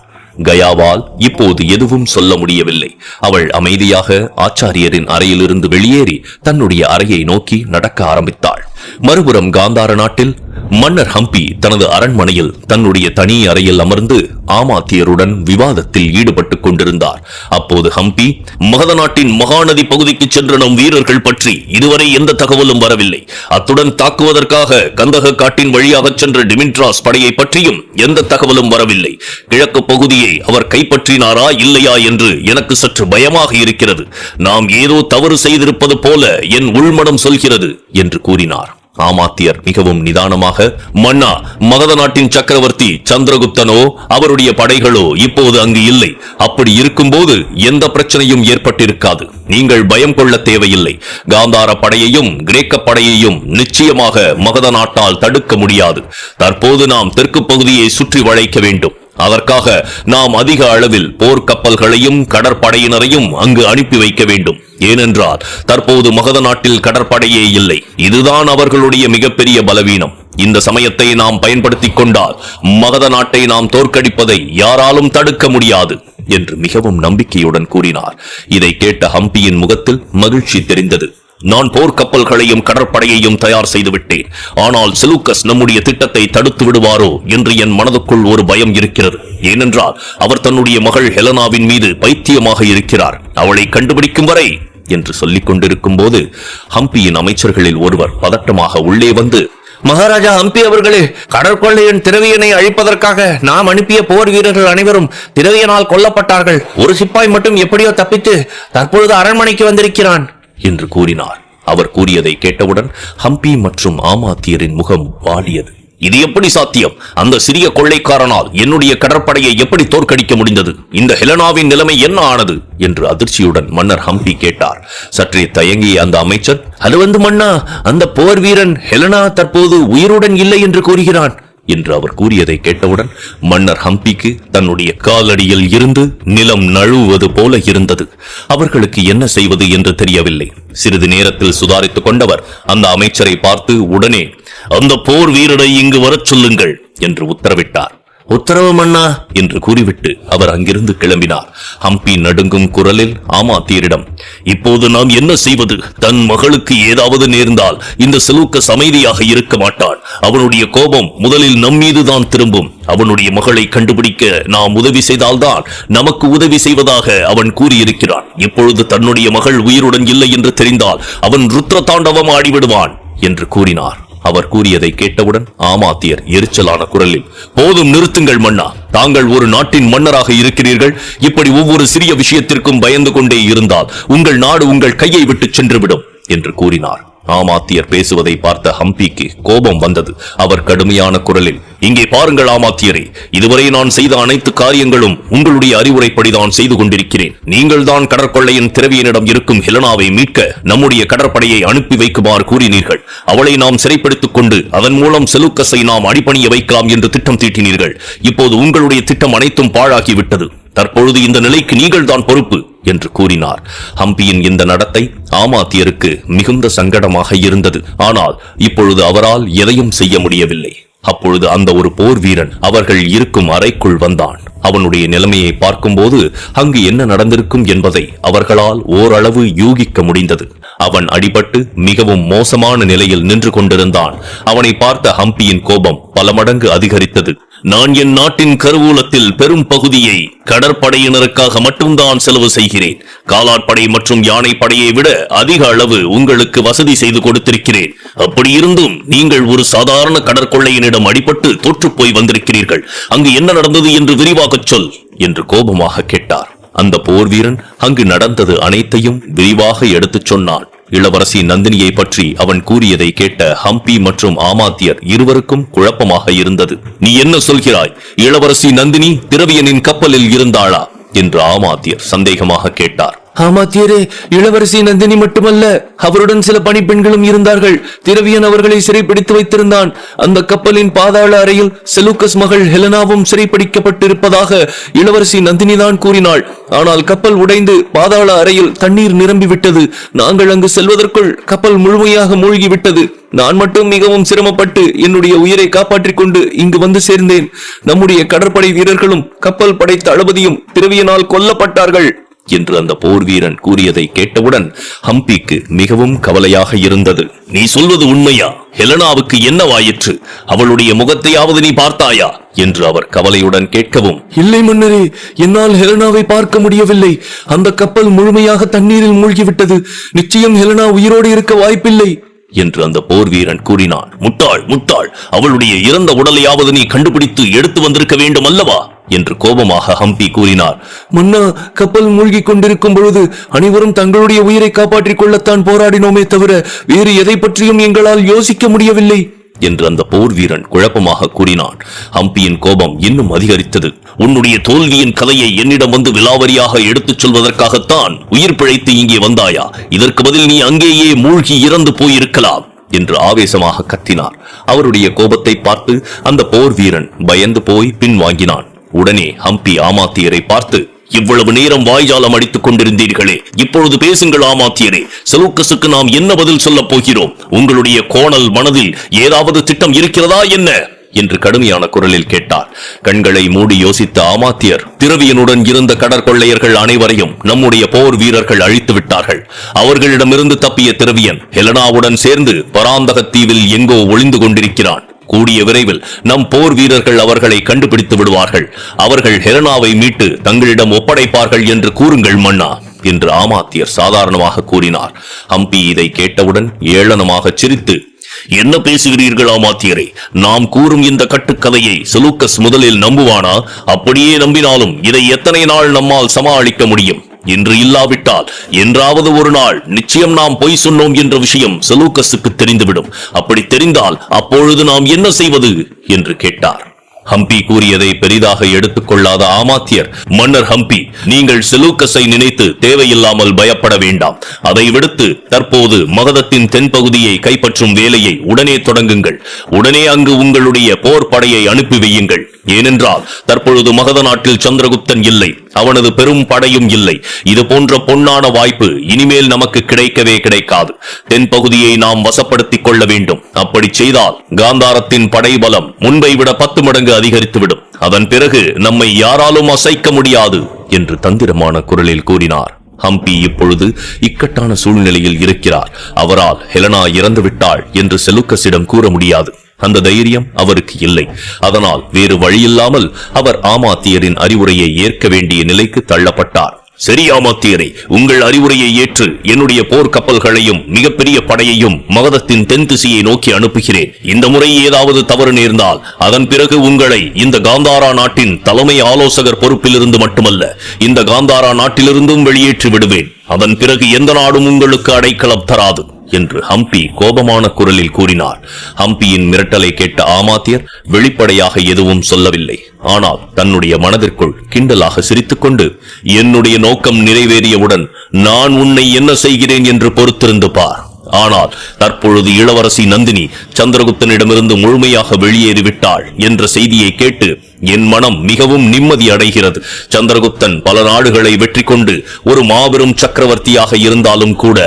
கயாவால் இப்போது எதுவும் சொல்ல முடியவில்லை. அவள் அமைதியாக ஆச்சாரியரின் அறையிலிருந்து வெளியேறி தன்னுடைய அறையை நோக்கி நடக்க ஆரம்பித்தாள். மறுபுறம் காந்தார நாட்டில் மன்னர் ஹம்பி தனது அரண்மனையில் தன்னுடைய தனி அறையில் அமர்ந்து ஆமாத்தியருடன் விவாதத்தில் ஈடுபட்டுக் கொண்டிருந்தார். அப்போது ஹம்பி, மகத நாட்டின் மகாநதி பகுதிக்கு சென்ற நம் வீரர்கள் பற்றி இதுவரை எந்த தகவலும் வரவில்லை. அத்துடன் தாக்குவதற்காக கந்தக காட்டின் வழியாக சென்ற டிமிட்ராஸ் படையை பற்றியும் எந்த தகவலும் வரவில்லை. கிழக்கு பகுதியை அவர் கைப்பற்றினாரா இல்லையா என்று எனக்கு சற்று பயமாக இருக்கிறது. நாம் ஏதோ தவறு செய்திருப்பது போல என் உள்மனம் சொல்கிறது என்று கூறினார். ஆமாத்தியர் மிகவும் நிதானமாக, மன்னா, மகத நாட்டின் சக்கரவர்த்தி சந்திரகுப்தனோ அவருடைய படைகளோ இப்போது அங்கு இல்லை. அப்படி இருக்கும்போது எந்த பிரச்சனையும் ஏற்பட்டிருக்காது. நீங்கள் பயம் கொள்ள தேவையில்லை. காந்தார படையையும் கிரேக்க படையையும் நிச்சயமாக மகத நாட்டால் தடுக்க முடியாது. தற்போது நாம் தெற்கு பகுதியை சுற்றி வளைக்க வேண்டும். அதற்காக நாம் அதிக அளவில் போர்க்கப்பல்களையும் கடற்படையினரையும் அங்கு அனுப்பி வைக்க வேண்டும். ஏனென்றால் தற்போது மகத நாட்டில் கடற்படையே இல்லை. இதுதான் அவர்களுடைய மிகப்பெரிய பலவீனம். இந்த சமயத்தை நாம் பயன்படுத்திக் கொண்டால் மகத நாட்டை நாம் தோற்கடிப்பதை யாராலும் தடுக்க முடியாது என்று மிகவும் நம்பிக்கையுடன் கூறினார். இதை கேட்ட ஹம்பியின் முகத்தில் மகிழ்ச்சி தெரிந்தது. நான் போர்க்கப்பல்களையும் கடற்படையையும் தயார் செய்து விட்டேன். ஆனால் செலூக்கஸ் நம்முடைய திட்டத்தை தடுத்து விடுவாரோ என்று என் மனதுக்குள் ஒரு பயம் இருக்கிறது. ஏனென்றால் அவர் தன்னுடைய மகள் ஹெலனாவின் மீது பைத்தியமாக இருக்கிறார். அவளை கண்டுபிடிக்கும் வரை என்று சொல்லிக் கொண்டிருக்கும் போது ஹம்பியின் அமைச்சர்களில் ஒருவர் பதட்டமாக உள்ளே வந்து, மகாராஜா ஹம்பி அவர்களே, கடற்கொள்ளையன் திரவியனை அழிப்பதற்காக நாம் அனுப்பிய போர் வீரர்கள் அனைவரும் திரவியனால் கொல்லப்பட்டார்கள். ஒரு சிப்பாய் மட்டும் எப்படியோ தப்பித்து தற்பொழுது அரண்மனைக்கு வந்திருக்கிறான் என்று கூறினார். அவர் கூறியதை கேட்டவுடன் ஹம்பி மற்றும் ஆமாத்தியரின் முகம் வாடியது. இது எப்படி சாத்தியம்? அந்த சிறிய கொள்ளைக்காரனால் என்னுடைய கடற்படையை எப்படி தோற்கடிக்க முடிந்தது? இந்த ஹெலனாவின் நிலைமை என்ன ஆனது என்று அதிர்ச்சியுடன் மன்னர் ஹம்பி கேட்டார். சற்றே தயங்கிய அந்த அமைச்சர், அது மன்னா, அந்த போர் வீரன் ஹெலனா தற்போது உயிருடன் இல்லை என்று கூறுகிறான் என்று அவர் கூறியதை கேட்டவுடன் மன்னர் ஹம்பிக்கு தன்னுடைய காலடியில் இருந்து நிலம் நழுவுவது போல இருந்தது. அவர்களுக்கு என்ன செய்வது என்று தெரியவில்லை. சிறிது நேரத்தில் சுதாரித்துக் கொண்டவர் அந்த அமைச்சரை பார்த்து, உடனே அந்த போர் வீரரை இங்கு வரச் சொல்லுங்கள் என்று உத்தரவிட்டார். உத்தரவு மன்னா என்று கூறிவிட்டு அவர் அங்கிருந்து கிளம்பினார். ஹம்பி நடுங்கும் குரலில் ஆமாத்தியரிடம், இப்போது நாம் என்ன செய்வது? தன் மகளுக்கு ஏதாவது நேர்ந்தால் இந்த செலூக்கஸ் அமைதியாக இருக்க மாட்டான். அவனுடைய கோபம் முதலில் நம் மீதுதான் திரும்பும். அவனுடைய மகளை கண்டுபிடிக்க நாம் உதவி செய்தால்தான் நமக்கு உதவி செய்வதாக அவன் கூறியிருக்கிறான். இப்பொழுது தன்னுடைய மகள் உயிருடன் இல்லை என்று தெரிந்தால் அவன் ருத்ர தாண்டவம் ஆடிவிடுவான் என்று கூறினார். அவர் கூறியதை கேட்டவுடன் ஆமாத்தியர் எரிச்சலான குரலில், போதும், நிறுத்துங்கள் மன்னா. தாங்கள் ஒரு நாட்டின் மன்னராக இருக்கிறீர்கள். இப்படி ஒவ்வொரு சிறிய விஷயத்திற்கும் பயந்து கொண்டே இருந்தால் உங்கள் நாடு உங்கள் கையை விட்டு சென்றுவிடும் என்று கூறினார். ஆமாத்தியர் பேசுவதை பார்த்த ஹம்பிக்கு கோபம் வந்தது. அவர் கடுமையான குரலில், இங்கே பாருங்கள் ஆமாத்தியரே, இதுவரை நான் செய்த அனைத்து காரியங்களும் உங்களுடைய அறிவுரைப்படிதான் செய்து கொண்டிருக்கிறேன். நீங்கள் தான் கடற்கொள்ளையின் திரவியனிடம் இருக்கும் ஹெலனாவை மீட்க நம்முடைய கடற்படையை அனுப்பி வைக்குமாறு கூறினீர்கள். அவளை நாம் சிறைப்படுத்திக் கொண்டு அதன் மூலம் செலூக்கஸை நாம் அடிபணிய வைக்கலாம் என்று திட்டம் தீட்டினீர்கள். இப்போது உங்களுடைய திட்டம் அனைத்தும் பாழாகிவிட்டது. தற்பொழுது இந்த நிலைக்கு நீங்கள் தான் பொறுப்பு என்று கூறினார். ஹம்பியின் இந்த நடத்தை ஆமாத்தியருக்கு மிகுந்த சங்கடமாக இருந்தது. ஆனால் இப்பொழுது அவரால் எதையும் செய்ய முடியவில்லை. அப்பொழுது அந்த ஒரு போர் வீரன் அவர்கள் இருக்கும் அறைக்குள் வந்தான். அவனுடைய நிலைமையை பார்க்கும்போது அங்கு என்ன நடந்திருக்கும் என்பதை அவர்களால் ஓரளவு யூகிக்க முடிந்தது. அவன் அடிபட்டு மிகவும் மோசமான நிலையில் நின்று கொண்டிருந்தான். அவனை பார்த்த ஹம்பியின் கோபம் பல மடங்கு அதிகரித்தது. நான் என் நாட்டின் கருவூலத்தில் பெரும் பகுதியை கடற்படையினருக்காக மட்டும்தான் செலவு செய்கிறேன். காலாட்படை மற்றும் யானை படையை விட அதிக அளவு உங்களுக்கு வசதி செய்து கொடுத்திருக்கிறேன். அப்படி இருந்தும் நீங்கள் ஒரு சாதாரண கடற்கொள்ளையினிடம் அடிபட்டு தோற்றுப் போய் வந்திருக்கிறீர்கள். அங்கு என்ன நடந்தது என்று விரிவாகச் சொல் என்று கோபமாக கேட்டார். அந்த போர் வீரன் அங்கு நடந்தது அனைத்தையும் விரிவாக எடுத்துச் சொன்னான். இளவரசி நந்தினியை பற்றி அவன் கூறியதை கேட்ட ஹம்பி மற்றும் ஆமாத்தியர் இருவருக்கும் குழப்பமாக இருந்தது. நீ என்ன சொல்கிறாய்? இளவரசி நந்தினி திரவியனின் கப்பலில் இருந்தாளா என்று ஆமாத்தியர் சந்தேகமாக கேட்டார். ஆமாத்தியரே, இளவரசி நந்தினி மட்டுமல்ல, அவருடன் சில பணிப்பெண்களும் இருந்தார்கள். திரவியன் அவர்களை சிறைப்பிடித்து வைத்திருந்தான். அந்த கப்பலின் பாதாள அறையில் செலூக்கஸ் மகள் ஹெலனாவும் சிறைப்பிடிக்கப்பட்டிருப்பதாக இளவரசி நந்தினி தான் கூறினாள். ஆனால் கப்பல் உடைந்து பாதாள அறையில் தண்ணீர் நிரம்பிவிட்டது. நாங்கள் அங்கு செல்வதற்குள் கப்பல் முழுமையாக மூழ்கிவிட்டது. நான் மட்டும் மிகவும் சிரமப்பட்டு என்னுடைய உயிரை காப்பாற்றிக் கொண்டு இங்கு வந்து சேர்ந்தேன். நம்முடைய கடற்படை வீரர்களும் கப்பல் படை தளபதியும் திரவியனால் கொல்லப்பட்டார்கள் என்று அந்த போர் வீரன் கூறியதை கேட்டவுடன் ஹம்பிக்கு மிகவும் கவலையாக இருந்தது. நீ சொல்வது உண்மையா? ஹெலனாவுக்கு என்னவாயிற்று? அவளுடைய முகத்தையாவது நீ பார்த்தாயா என்று அவர் கவலையுடன் கேட்கவும், இல்லை மன்னரே, என்னால் ஹெலனாவை பார்க்க முடியவில்லை. அந்த கப்பல் முழுமையாக தண்ணீரில் மூழ்கிவிட்டது. நிச்சயம் ஹெலனா உயிரோடு இருக்க வாய்ப்பில்லை என்று அந்த போர் வீரன் கூறினான். முட்டாள் முட்டாள், அவளுடைய இறந்த உடலையாவது நீ கண்டுபிடித்து எடுத்து வந்திருக்க வேண்டும் அல்லவா என்று கோபமாக ஹம்பி கூறினார். மன்னா, கப்பல் மூழ்கிக் கொண்டிருக்கும் பொழுது அனைவரும் தங்களுடைய உயிரை காப்பாற்றிக் கொள்ளத்தான் போராடினோமே தவிர வேறு எதை பற்றியும் எங்களால் யோசிக்க முடியவில்லை என்று அந்த போர் வீரன் குழப்பமாக கூறினான். ஹம்பியின் கோபம் இன்னும் அதிகரித்தது. உன்னுடைய தோல்வியின் கதையை என்னிடம் வந்து விலாவரியாக எடுத்துச் சொல்வதற்காகத்தான் உயிர் பிழைத்து இங்கே வந்தாயா? இதற்கு பதில் நீ அங்கேயே மூழ்கி இறந்து போயிருக்கலாம் என்று ஆவேசமாக கத்தினார். அவருடைய கோபத்தை பார்த்து அந்த போர் வீரன் பயந்து போய் பின்வாங்கினான். உடனே ஹம்பி ஆமாத்தியரை பார்த்து, இவ்வளவு நேரம் வாய்ஜாலம் அடித்துக் கொண்டிருந்தீர்களே, இப்பொழுது பேசுங்கள் ஆமாத்தியரே. செலூக்கஸுக்கு நாம் என்ன பதில் சொல்ல போகிறோம்? உங்களுடைய கோணல் மனதில் ஏதாவது திட்டம் இருக்கிறதா என்ன என்று கடுமையான குரலில் கேட்டார். கண்களை மூடி யோசித்த ஆமாத்தியர், திரவியனுடன் இருந்த கடற்கொள்ளையர்கள் அனைவரையும் நம்முடைய போர் வீரர்கள் அழித்து விட்டார்கள். அவர்களிடமிருந்து தப்பிய திரவியன் ஹெலனாவுடன் சேர்ந்து பராந்தக தீவில் எங்கோ ஒளிந்து கொண்டிருக்கிறான். கூடிய விரைவில் நம் போர் வீரர்கள் அவர்களை கண்டுபிடித்து விடுவார்கள். அவர்கள் ஹெலனாவை மீட்டு தங்களிடம் ஒப்படைப்பார்கள் என்று கூறுங்கள் மன்னா என்று ஆமாத்தியர் சாதாரணமாக கூறினார். ஹம்பி இதை கேட்டவுடன் ஏளனமாக சிரித்து, என்ன பேசுகிறீர்கள் ஆமாத்தியரே? நாம் கூறும் இந்த கட்டுக்கதையை செலூக்கஸ் முதலில் நம்புவானா? அப்படியே நம்பினாலும் இதை எத்தனை நாள் நம்மால் சமாளிக்க முடியும்? இன்று இல்லாவிட்டால் என்றாவது ஒரு நாள் நிச்சயம் நாம் பொய் சொன்னோம் என்ற விஷயம் செலூக்கஸுக்கு தெரிந்துவிடும். அப்படி தெரிந்தால் அப்பொழுது நாம் என்ன செய்வது என்று கேட்டார். ஹம்பி கூறியதை பெரிதாக எடுத்துக் கொள்ளாத ஆமாத்தியர், மன்னர் ஹம்பி, நீங்கள் செலூக்கஸை நினைத்து தேவையில்லாமல் பயப்பட வேண்டாம். அதை விடுத்து தற்போது மகதத்தின் தென்பகுதியை கைப்பற்றும் வேலையை உடனே தொடங்குங்கள். உடனே அங்கு உங்களுடைய போர் படையை அனுப்பி வையுங்கள். ஏனென்றால் தற்பொழுது மகத நாட்டில் சந்திரகுப்தன் இல்லை, அவனது பெரும் படையும் இல்லை. இது போன்ற பொன்னான வாய்ப்பு இனிமேல் நமக்கு கிடைக்கவே கிடைக்காது. தென்பகுதியை நாம் வசப்படுத்திக் கொள்ள வேண்டும். அப்படி செய்தால் காந்தாரத்தின் படைபலம் முன்பை விட 10 மடங்கு அதிகரித்துவிடும். அதன் பிறகு நம்மை யாராலும் அசைக்க முடியாது என்று தந்திரமான குரலில் கூறினார். ஹம்பி இப்பொழுது இக்கட்டான சூழ்நிலையில் இருக்கிறார். அவரால் ஹெலனா இறந்து விட்டாள் என்று செலூக்கஸிடம் கூற முடியாது. அந்த தைரியம் அவருக்கு இல்லை. அதனால் வேறு வழியில்லாமல் அவர் ஆமாத்தியரின் அறிவுரையை ஏற்க வேண்டிய நிலைக்கு தள்ளப்பட்டார். சரி ஆமாத்தியரை, உங்கள் அறிவுரையை ஏற்று என்னுடைய போர் கப்பல்களையும் மிகப்பெரிய படையையும் மகதத்தின் தென் திசையை நோக்கி அனுப்புகிறேன். இந்த முறை ஏதாவது தவறு நேர்ந்தால் அதன் பிறகு உங்களை இந்த காந்தாரா நாட்டின் தலைமை ஆலோசகர் பொறுப்பிலிருந்து மட்டுமல்ல, இந்த காந்தாரா நாட்டிலிருந்தும் வெளியேற்றி விடுவேன். அதன் பிறகு எந்த நாடும் உங்களுக்கு அடைக்கலம் தராது என்று ஹம்பி கோபமான குரலில் கூறினார். ஹம்பியின் மிரட்டலை கேட்ட ஆமாத்தியர் வெளிப்படையாக எதுவும் சொல்லவில்லை. ஆனால் தன்னுடைய மனதிற்குள் கிண்டலாக சிரித்துக்கொண்டு, என்னுடைய நோக்கம் நிறைவேறியவுடன் நான் உன்னை என்ன செய்கிறேன் என்று பொறுத்திருந்து பார். ஆனால் தற்பொழுது இளவரசி நந்தினி சந்திரகுப்தனிடமிருந்து முழுமையாக வெளியேறிவிட்டாள் என்ற செய்தியை கேட்டு என் மனம் மிகவும் நிம்மதி அடைகிறது. சந்திரகுப்தன் பல நாடுகளை வெற்றி கொண்டு ஒரு மாபெரும் சக்கரவர்த்தியாக இருந்தாலும் கூட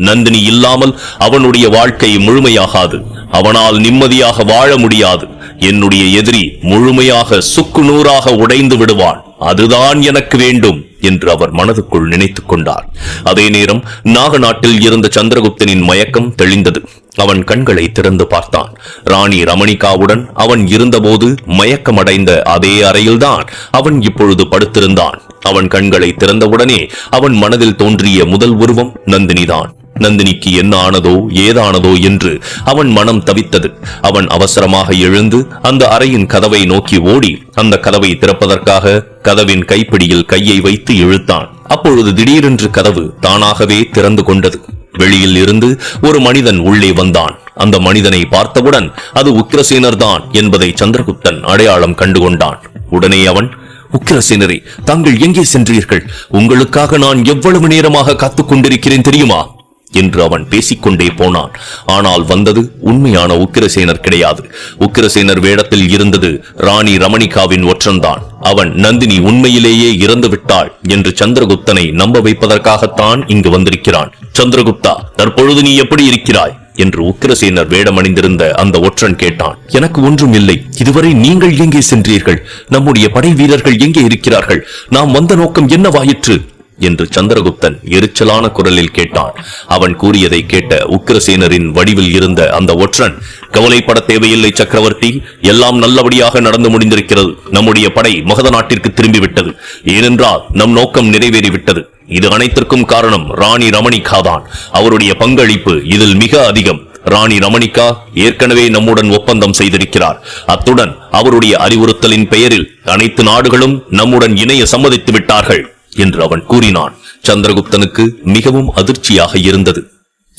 நந்தினி இல்லாமல் அவனுடைய வாழ்க்கை முழுமையாகாது. அவனால் நிம்மதியாக வாழ முடியாது. என்னுடைய எதிரி முழுமையாக சுக்கு நூறாக உடைந்து விடுவான். அதுதான் எனக்கு வேண்டும் என்று அவர் மனதுக்குள் நினைத்துக் கொண்டார். அதே நேரம் நாகநாட்டில் இருந்த சந்திரகுப்தனின் மயக்கம் தெளிந்தது. அவன் கண்களை திறந்து பார்த்தான். ராணி ரமணிகாவுடன் அவன் இருந்தபோது மயக்கமடைந்த அதே அறையில்தான் அவன் இப்பொழுது படுத்திருந்தான். அவன் கண்களை திறந்தவுடனே அவன் மனதில் தோன்றிய முதல் உருவம் நந்தினிதான். நந்தினிக்கு என்ன ஆனதோ ஏதானதோ என்று அவன் மனம் தவித்தது. அவன் அவசரமாக எழுந்து அந்த அறையின் கதவை நோக்கி ஓடி அந்த கதவை திறப்பதற்காக கதவின் கைப்பிடியில் கையை வைத்து இழுத்தான். அப்பொழுது திடீரென்று கதவு தானாகவே திறந்து கொண்டது. வெளியில் இருந்து ஒரு மனிதன் உள்ளே வந்தான். அந்த மனிதனை பார்த்தவுடன் அது உக்கிரசேனர் தான் என்பதை சந்திரகுப்தன் அடையாளம் கண்டுகொண்டான். உடனே அவன், உக்கிரசேனரே, தாங்கள் எங்கே சென்றீர்கள்? உங்களுக்காக நான் எவ்வளவு நேரமாக காத்துக் கொண்டிருக்கிறேன் தெரியுமா என்று அவன் பேசிக்கொண்டே போனான். ஆனால் வந்தது உண்மையான உக்கிரசேனர் கிடையாது. உக்கிரசேனர் வேடத்தில் இருந்தது ராணி ரமணிகாவின் ஒற்றன்தான். அவன் நந்தினி உண்மையிலேயே இறந்து விட்டாள் என்று சந்திரகுப்தனை நம்ப வைப்பதற்காகத்தான் இங்கு வந்திருக்கிறான். சந்திரகுப்தா, தற்பொழுது நீ எப்படி இருக்கிறாய் என்று உக்கிரசேனர் வேடமணிந்திருந்த அந்த ஒற்றன் கேட்டான். எனக்கு ஒன்றும் இல்லை. இதுவரை நீங்கள் எங்கே சென்றீர்கள்? நம்முடைய படை வீரர்கள் எங்கே இருக்கிறார்கள்? நாம் வந்த நோக்கம் என்னவாயிற்று என்று சந்திரகுப்தன் எரிச்சலான குரலில் கேட்டான். அவன் கூறியதை கேட்ட உக்கிரசேனரின் வடிவில் இருந்த அந்த ஒற்றன், கவலைப்பட தேவையில்லை சக்கரவர்த்தி, எல்லாம் நல்லபடியாக நடந்து முடிந்திருக்கிறது. நம்முடைய படை மகத நாட்டிற்கு திரும்பிவிட்டது. ஏனென்றால் நம் நோக்கம் நிறைவேறிவிட்டது. இது அனைத்திற்கும் காரணம் ராணி ரமணிகா தான். அவருடைய பங்களிப்பு இதில் மிக அதிகம். ராணி ரமணிகா ஏற்கனவே நம்முடன் ஒப்பந்தம் செய்திருக்கிறார். அத்துடன் அவருடைய அறிவுறுத்தலின் பெயரில் அனைத்து நாடுகளும் நம்முடன் இணைய சம்மதித்து விட்டார்கள் என்று அவன் கூறினான். சந்திரகுப்தனுக்கு மிகவும் அதிர்ச்சியாக இருந்தது.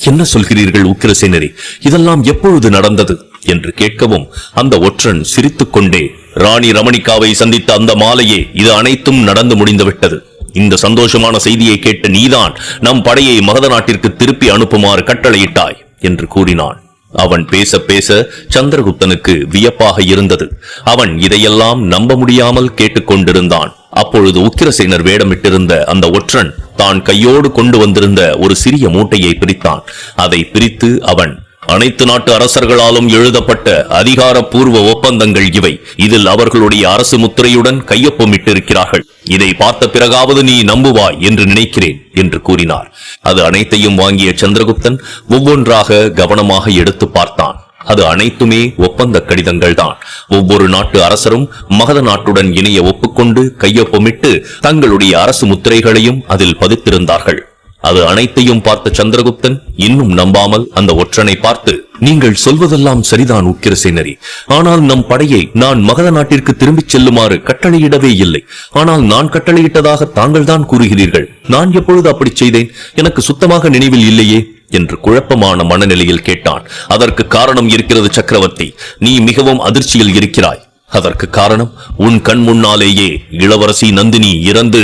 என்ன சொல்கிறீர்கள் உக்கிரசேனரே, இதெல்லாம் எப்பொழுது நடந்தது என்று கேட்கவும் அந்த ஒற்றன் சிரித்துக் கொண்டே, ராணி ரமணிகாவை சந்தித்த அந்த மாலையே இது அனைத்தும் நடந்து முடிந்துவிட்டது. இந்த சந்தோஷமான செய்தியை கேட்ட நீதான் நம் படையை மகத நாட்டிற்கு திருப்பி அனுப்புமாறு கட்டளையிட்டாய் என்று கூறினான். அவன் பேச பேச சந்திரகுப்தனுக்கு வியப்பாக இருந்தது. அவன் இதையெல்லாம் நம்ப முடியாமல் கேட்டுக்கொண்டிருந்தான். அப்பொழுது உக்கிரசேனர் வேடமிட்டிருந்த அந்த ஒற்றன் தான் கையோடு கொண்டு வந்திருந்த ஒரு சிறிய மூட்டையை பிரித்தான். அதை பிரித்து அவன், அனைத்து நாட்டு அரசர்களாலும் எழுதப்பட்ட அதிகாரப்பூர்வ ஒப்பந்தங்கள் இவை. இதில் அவர்களுடைய அரசு முத்திரையுடன் கையொப்பமிட்டிருக்கிறார்கள். இதை பார்த்த பிறகாவது நீ நம்புவாய் என்று நினைக்கிறேன் என்று கூறினார். அது அனைத்தையும் வாங்கிய சந்திரகுப்தன் ஒவ்வொன்றாக கவனமாக எடுத்து பார்த்தான். அது அனைத்துமே ஒப்பந்த கடிதங்கள் தான். ஒவ்வொரு நாட்டு அரசரும் மகத நாட்டுடன் இணைய ஒப்புக்கொண்டு கையொப்பமிட்டு தங்களுடைய அரசு முத்திரைகளையும் அதில் பதித்திருந்தார்கள். அது அனைத்தையும் பார்த்த சந்திரகுப்தன் இன்னும் நம்பாமல் அந்த ஒற்றனை பார்த்து, நீங்கள் சொல்வதெல்லாம் சரிதான் உக்கிரசேனரே, ஆனால் நம் படையை நான் மகத நாட்டிற்கு திரும்பிச் செல்லுமாறு கட்டளையிடவே இல்லை. ஆனால் நான் கட்டளையிட்டதாக தாங்கள் தான் கூறுகிறீர்கள். நான் எப்பொழுது அப்படி செய்தேன்? எனக்கு சுத்தமாக நினைவில் இல்லையே என்று குழப்பமான மனநிலையில் கேட்டான். அதற்கு காரணம் இருக்கிறது சக்கரவர்த்தி. நீ மிகவும் அதிர்ச்சியில் இருக்கிறாய். அதற்கு காரணம், உன் கண் முன்னாலேயே இளவரசி நந்தினி இறந்து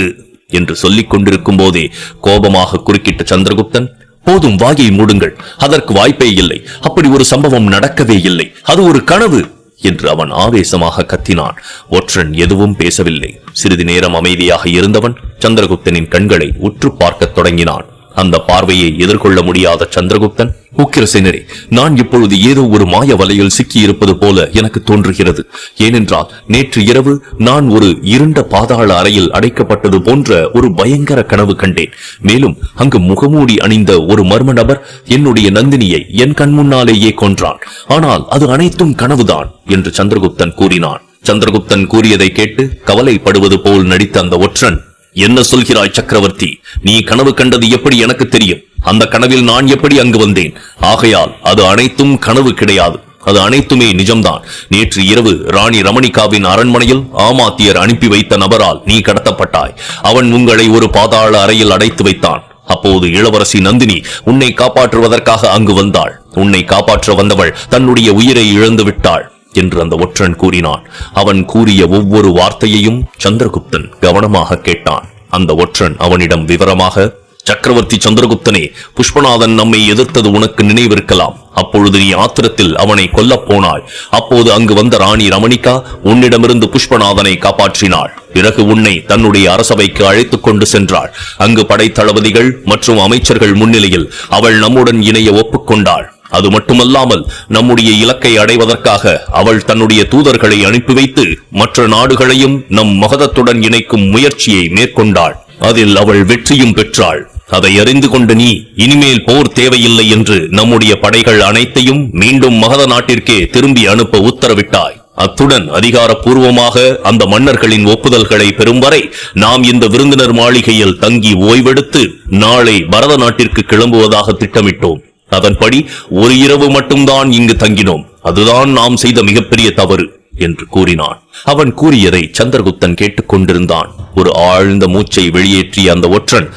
என்று சொல்லிக் கொண்டிருக்கும் போதே கோபமாக குறுக்கிட்ட சந்திரகுப்தன், போதும், வாயை மூடுங்கள். அதற்கு வாய்ப்பே இல்லை. அப்படி ஒரு சம்பவம் நடக்கவே இல்லை. அது ஒரு கனவு என்று அவன் ஆவேசமாக கத்தினான். ஒற்றன் எதுவும் பேசவில்லை. சிறிது நேரம் அமைதியாக இருந்தவன் சந்திரகுப்தனின் கண்களை உற்று பார்க்கத் தொடங்கினான். அந்த பார்வையை எதிர்கொள்ள முடியாத சந்திரகுப்தன், உக்கிரசேனரே, நான் இப்பொழுது ஏதோ ஒரு மாய வலையில் சிக்கி இருப்பது போல எனக்கு தோன்றுகிறது. ஏனென்றால் நேற்று இரவு நான் ஒரு இருண்ட பாதாள அறையில் அடைக்கப்பட்டது போன்ற ஒரு பயங்கர கனவு கண்டேன். மேலும் அங்கு முகமூடி அணிந்த ஒரு மர்ம நபர் என்னுடைய நந்தினியை என் கண் முன்னாலேயே கொன்றான். ஆனால் அது அனைத்தும் கனவுதான் என்று சந்திரகுப்தன் கூறினான். சந்திரகுப்தன் கூறியதை கேட்டு கவலைப்படுவது போல் நடித்த அந்த ஒற்றன், என்ன சொல்கிறாய் சக்கரவர்த்தி? நீ கனவு கண்டது எப்படி எனக்கு தெரியும்? அந்த கனவில் நான் எப்படி அங்கு வந்தேன்? ஆகையால் அது அனைத்தும் கனவு கிடையாது. அது அனைத்துமே நிஜம்தான். நேற்று இரவு ராணி ரமணிகாவின் அரண்மனையில் ஆமாத்தியர் அனுப்பி வைத்த நபரால் நீ கடத்தப்பட்டாய். அவன் உங்களை ஒரு பாதாள அறையில் அடைத்து வைத்தான். அப்போது இளவரசி நந்தினி உன்னை காப்பாற்றுவதற்காக அங்கு வந்தாள். உன்னை காப்பாற்ற வந்தவள் தன்னுடைய உயிரை இழந்து விட்டாள் என்று அந்த ஒற்றன் கூறினான். அவன் கூறிய ஒவ்வொரு வார்த்தையையும் சந்திரகுப்தன் கவனமாக கேட்டான். அந்த ஒற்றன் அவனிடம் விவரமாக, சக்கரவர்த்தி சந்திரகுப்தனே, புஷ்பநாதன் நம்மை எதிர்த்தது உனக்கு நினைவிருக்கலாம். அப்பொழுது நீ ஆத்திரத்தில் அவனை கொல்லப் போனாய். அப்போது அங்கு வந்த ராணி ரமணிகா உன்னிடமிருந்து புஷ்பநாதனை காப்பாற்றினாள். பிறகு உன்னை தன்னுடைய அரசவைக்கு அழைத்துக் கொண்டு சென்றாள். அங்கு படைத்தளபதிகள் மற்றும் அமைச்சர்கள் முன்னிலையில் அவள் நம்முடன் இணைய ஒப்புக்கொண்டாள். அது மட்டுமல்லாமல் நம்முடைய இலக்கை அடைவதற்காக அவள் தன்னுடைய தூதர்களை அனுப்பி வைத்து மற்ற நாடுகளையும் நம் மகதத்துடன் இணைக்கும் முயற்சியை மேற்கொண்டாள். அதில் அவள் வெற்றியும் பெற்றாள். அதை அறிந்து கொண்ட நீ இனிமேல் போர் தேவையில்லை என்று நம்முடைய படைகள் அனைத்தையும் மீண்டும் மகத நாட்டிற்கே திரும்பி அனுப்ப உத்தரவிட்டாய். அத்துடன் அதிகாரப்பூர்வமாக அந்த மன்னர்களின் ஒப்புதல்களை பெறும் வரை நாம் இந்த விருந்தினர் மாளிகையில் தங்கி ஓய்வெடுத்து நாளை பரத நாட்டிற்கு கிளம்புவதாக திட்டமிட்டோம். அதன்படி ஒரு இரவு மட்டும்தான் இங்கு தங்கினோம். அதுதான் நாம் செய்த மிகப்பெரிய தவறு என்று கூறினான். அவன் கூறியதை சந்திரகுப்தன் கேட்டுக் கொண்டிருந்தான். ஒரு ஆழ்ந்த மூச்சை வெளியேற்றிய அந்த ஒற்றன்,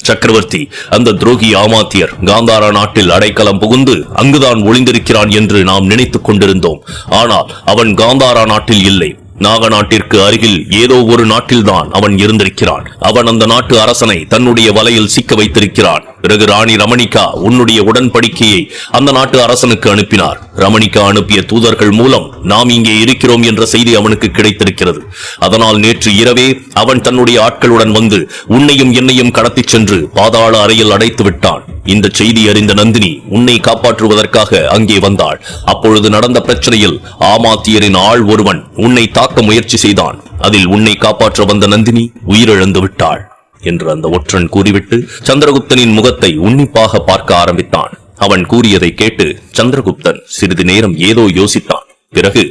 சக்கரவர்த்தி, அந்த துரோகி ஆமாத்தியர் காந்தாரா நாட்டில் அடைக்கலம் புகுந்து அங்குதான் ஒளிந்திருக்கிறான் என்று நாம் நினைத்துக் கொண்டிருந்தோம். ஆனால் அவன் காந்தாரா நாட்டில் இல்லை. நாக நாட்டிற்கு அருகில் ஏதோ ஒரு நாட்டில்தான் அவன் இருந்திருக்கிறான். அவன் அந்த நாட்டு அரசனை தன்னுடைய வலையில் சிக்க வைத்திருக்கிறான். பிறகு ராணி ரமணிகா உன்னுடைய உடன்படிக்கையை அந்த நாட்டு அரசனுக்கு அனுப்பினார். ரமணிகா அனுப்பிய தூதர்கள் மூலம் நாம் இங்கே இருக்கிறோம் என்ற செய்தி அவனுக்கு கிடைத்திருக்கிறது. அதனால் நேற்று இரவே அவன் தன்னுடைய ஆட்களுடன் வந்து உன்னையும் என்னையும் கடத்திச் சென்று பாதாள அறையில் அடைத்து விட்டான். இந்த செய்தி அறிந்த நந்தினி உன்னை காப்பாற்றுவதற்காக அங்கே வந்தாள். அப்பொழுது நடந்த பிரச்சனையில் ஆமாத்தியரின் ஆள் ஒருவன் உன்னை தாக்க முயற்சி செய்தான். அதில் உன்னை காப்பாற்ற வந்த நந்தினி உயிரிழந்து விட்டாள் என்று அந்த ஒற்றன் கூறிவிட்டு சந்திரகுப்தனின் முகத்தை உன்னிப்பாக பார்க்க ஆரம்பித்தான். அவன் கூறியதை கேட்டு சந்திரகுப்தன் சிறிது நேரம் ஏதோ யோசித்தான். பிறகு,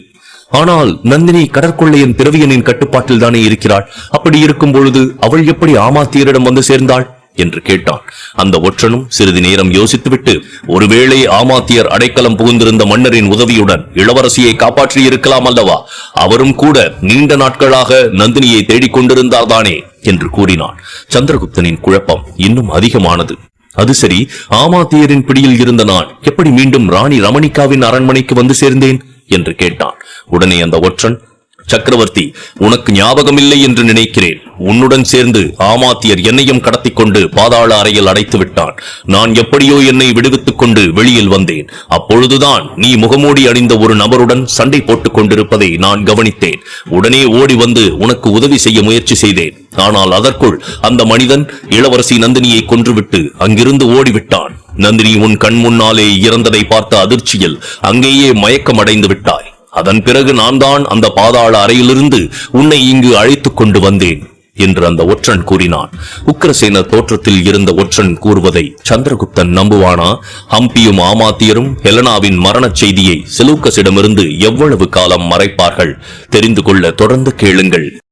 ஆனால் நந்தினி கடற்கொள்ளையன் திரவியனின் கட்டுப்பாட்டில் தானே இருக்கிறாள். அப்படி இருக்கும் பொழுது அவள் எப்படி ஆமாத்தியரிடம் வந்து சேர்ந்தாள் என்று கேட்டான். அந்த ஒற்றனும் சிறிது நேரம் யோசித்துவிட்டு, ஒருவேளை ஆமாத்தியர் அடைக்கலம் புகுந்திருந்த மன்னரின் உதவியுடன் இளவரசியை காப்பாற்றி இருக்கலாம் அல்லவா? அவரும் கூட நீண்ட நாட்களாக நந்தினியை தேடிக் கொண்டிருந்தார்தானே என்று கூறினான். சந்திரகுப்தனின் குழப்பம் இன்னும் அதிகமானது. அது சரி, ஆமாத்தியரின் பிடியில் இருந்த நான் எப்படி மீண்டும் ராணி ரமணிகாவின் அரண்மனைக்கு வந்து சேர்ந்தேன் என்று கேட்டான். உடனே அந்த ஒற்றன், சக்கரவர்த்தி, உனக்கு ஞாபகமில்லை என்று நினைக்கிறேன். உன்னுடன் சேர்ந்து ஆமாத்தியர் என்னையும் கடத்திக் கொண்டு பாதாள அறையில் அடைத்து விட்டான். நான் எப்படியோ என்னை விடுவித்துக் கொண்டு வெளியில் வந்தேன். அப்பொழுதுதான் நீ முகமூடி அணிந்த ஒரு நபருடன் சண்டை போட்டுக் கொண்டிருப்பதை நான் கவனித்தேன். உடனே ஓடி வந்து உனக்கு உதவி செய்ய முயற்சி செய்தேன். ஆனால் அதற்குள் அந்த மனிதன் இளவரசி நந்தினியை கொன்றுவிட்டு அங்கிருந்து ஓடிவிட்டான். நந்தினி உன் கண் முன்னாலே இறந்ததை பார்த்த அதிர்ச்சியில் அங்கேயே மயக்கம் அடைந்து விட்டாய். அதன் பிறகு நான் தான் அந்த பாதாள அறையிலிருந்து உன்னை இங்கு அழைத்துக் கொண்டு வந்தேன் என்று அந்த ஒற்றன் கூறினான். உக்கிரசேனர் தோற்றத்தில் இருந்த ஒற்றன் கூறுவதை சந்திரகுப்தன் நம்புவானா? ஹம்பியும் ஆமாத்தியரும் ஹெலனாவின் மரணச் செய்தியை செலூக்கஸிடமிருந்து எவ்வளவு காலம் மறைப்பார்கள்? தெரிந்து கொள்ள தொடர்ந்து கேளுங்கள்.